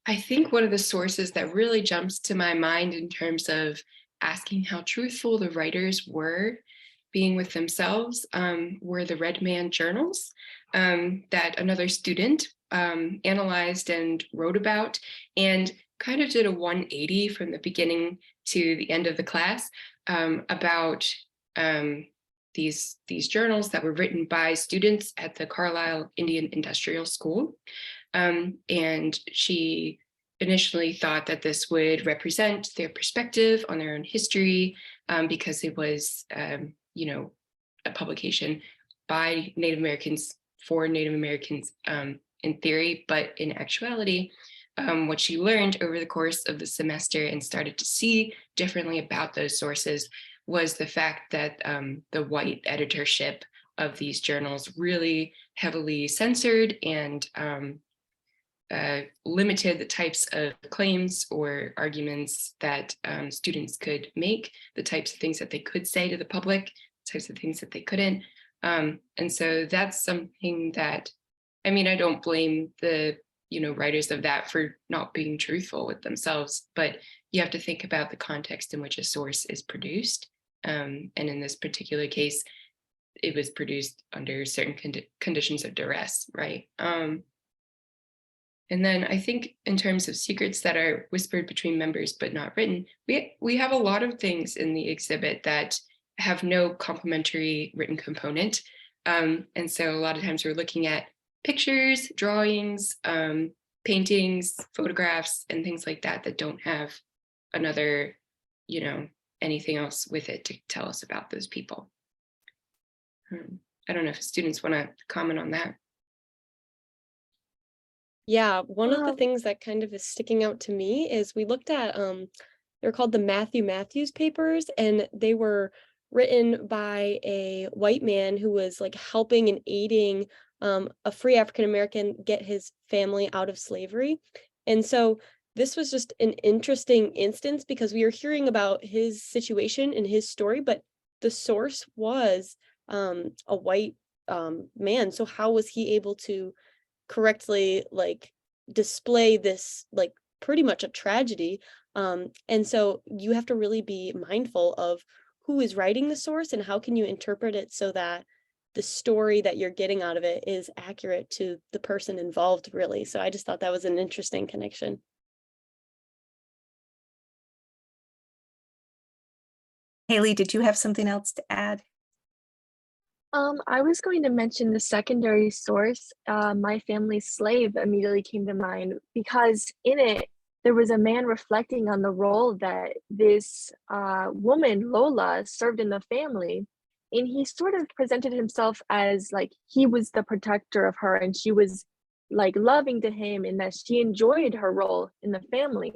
I think one of the sources that really jumps to my mind in terms of asking how truthful the writers were being with themselves were the Red Man journals that another student analyzed and wrote about, and kind of did a 180 from the beginning to the end of the class about these journals that were written by students at the Carlisle Indian Industrial School. And she initially thought that this would represent their perspective on their own history because it was, a publication by Native Americans for Native Americans in theory, but in actuality, what she learned over the course of the semester and started to see differently about those sources was the fact that the white editorship of these journals really heavily censored and limited the types of claims or arguments that students could make, the types of things that they could say to the public, types of things that they couldn't. And so that's something that, I don't blame the writers of that for not being truthful with themselves, but you have to think about the context in which a source is produced. And in this particular case, it was produced under certain conditions of duress, right? And then I think in terms of secrets that are whispered between members but not written, we have a lot of things in the exhibit that have no complementary written component. And so a lot of times we're looking at pictures, drawings, paintings, photographs, and things like that that don't have another, anything else with it to tell us about those people. I don't know if students want to comment on that. Yeah, one of the things that kind of is sticking out to me is we looked at they're called the Matthew Matthews papers, and they were written by a white man who was like helping and aiding a free African American get his family out of slavery. And so this was just an interesting instance because we were hearing about his situation and his story, but the source was a white man. So how was he able to correctly like display this like pretty much a tragedy? And so you have to really be mindful of who is writing the source and how can you interpret it so that the story that you're getting out of it is accurate to the person involved, really. So I just thought that was an interesting connection. Hailey, did you have something else to add? I was going to mention the secondary source, My Family's Slave, immediately came to mind because in it, there was a man reflecting on the role that this woman, Lola, served in the family. And he sort of presented himself as like he was the protector of her and she was like loving to him and that she enjoyed her role in the family.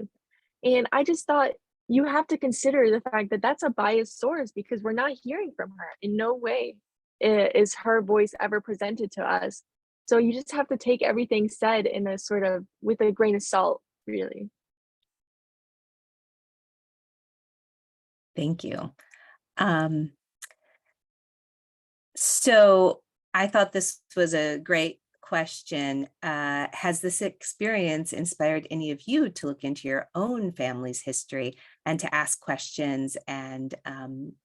And I just thought you have to consider the fact that that's a biased source because we're not hearing from her. In no way is her voice ever presented to us. So you just have to take everything said in a sort of with a grain of salt, really. Thank you. So I thought this was a great question. Has this experience inspired any of you to look into your own family's history and to ask questions and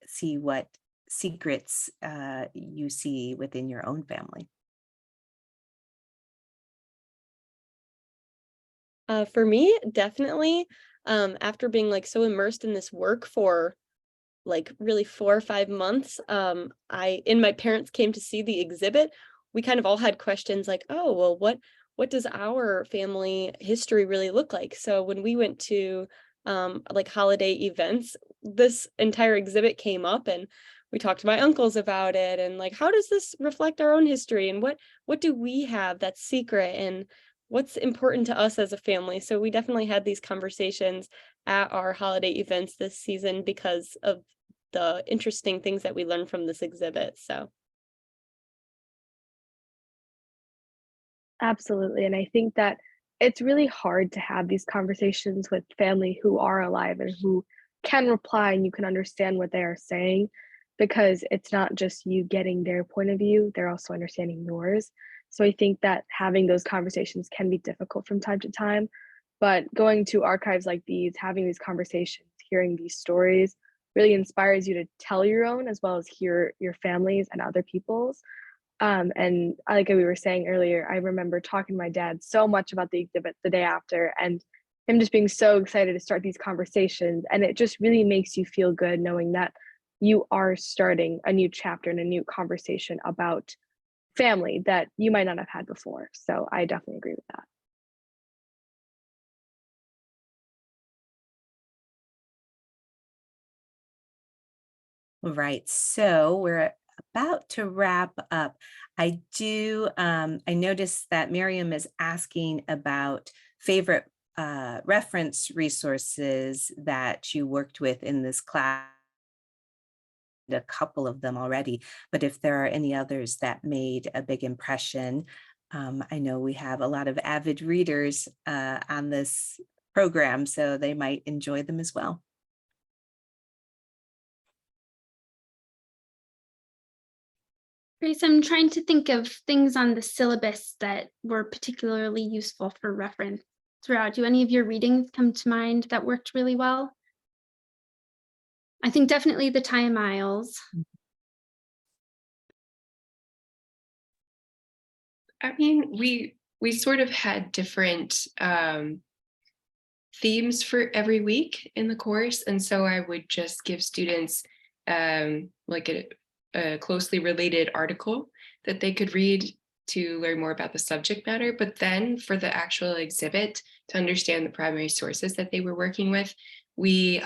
see what secrets you see within your own family? For me, definitely. After being like so immersed in this work for like really 4 or 5 months, my parents came to see the exhibit. We kind of all had questions like, oh, well, what does our family history really look like? So when we went to like holiday events, this entire exhibit came up, and we talked to my uncles about it, and like, how does this reflect our own history, and what do we have that's secret, and what's important to us as a family? So we definitely had these conversations at our holiday events this season because of the interesting things that we learned from this exhibit. So Absolutely. And I think that it's really hard to have these conversations with family who are alive and who can reply and you can understand what they are saying, because it's not just you getting their point of view, they're also understanding yours. So I think that having those conversations can be difficult from time to time. But going to archives like these, having these conversations, hearing these stories really inspires you to tell your own as well as hear your families and other people's. And like we were saying earlier, I remember talking to my dad so much about the exhibit the day after, and him just being so excited to start these conversations. And it just really makes you feel good knowing that you are starting a new chapter and a new conversation about family that you might not have had before. So I definitely agree with that. Right. So we're about to wrap up. I noticed that Miriam is asking about favorite reference resources that you worked with in this class. A couple of them already, but if there are any others that made a big impression, I know we have a lot of avid readers on this program, so they might enjoy them as well. Grace, I'm trying to think of things on the syllabus that were particularly useful for reference throughout. Do any of your readings come to mind that worked really well? I think definitely the Time Isles. I mean, we sort of had different themes for every week in the course, and so I would just give students like a closely related article that they could read to learn more about the subject matter. But then for the actual exhibit, to understand the primary sources that they were working with, we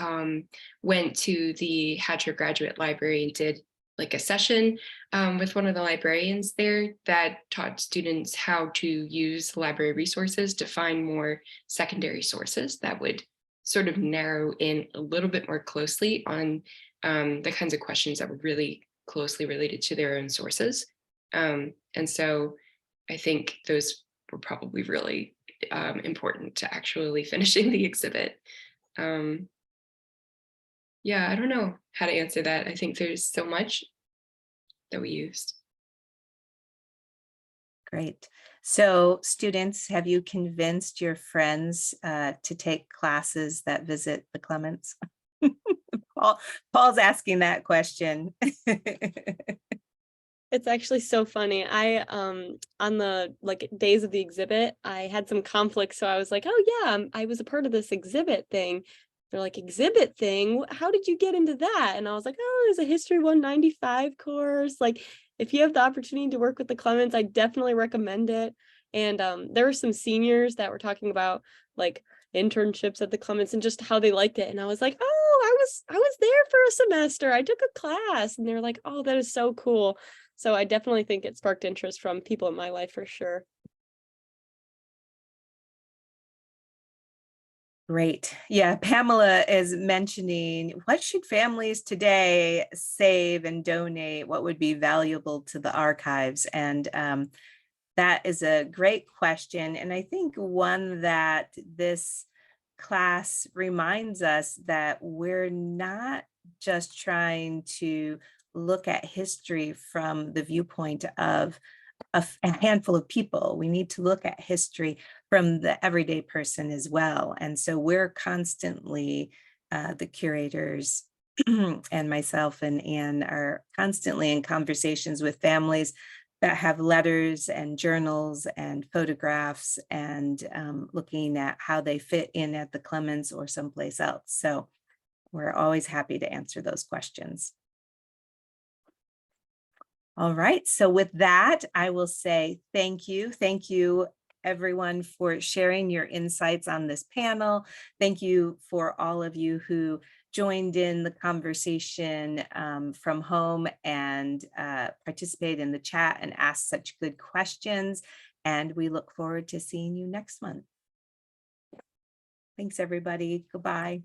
went to the Hatcher Graduate Library and did like a session with one of the librarians there that taught students how to use library resources to find more secondary sources that would sort of narrow in a little bit more closely on the kinds of questions that were really closely related to their own sources. And so I think those were probably really important to actually finishing the exhibit. Yeah, I don't know how to answer that. I think there's so much that we used. Great. So students, have you convinced your friends to take classes that visit the Clements? Paul's asking that question. it's actually so funny. I on the like days of the exhibit, I had some conflicts, so I was like, oh yeah, I was a part of this exhibit thing. They're like, exhibit thing? How did you get into that? And I was like, oh, there's a History 195 course. Like, if you have the opportunity to work with the Clements, I definitely recommend it. And there were some seniors that were talking about like internships at the Clements and just how they liked it. And I was like, oh, I was there for a semester. I took a class. And they're like, oh, that is so cool. So I definitely think it sparked interest from people in my life for sure. Great. Yeah, Pamela is mentioning, what should families today save and donate? What would be valuable to the archives? And that is a great question. And I think one that this class reminds us that we're not just trying to look at history from the viewpoint of a handful of people. We need to look at history from the everyday person as well. And so we're constantly, the curators and myself and Anne are constantly in conversations with families that have letters and journals and photographs and looking at how they fit in at the Clements or someplace else. So we're always happy to answer those questions. All right, so with that, I will say thank you. Thank you, everyone for sharing your insights on this panel. Thank you for all of you who joined in the conversation from home and participated in the chat and asked such good questions. And we look forward to seeing you next month. Thanks, everybody. Goodbye.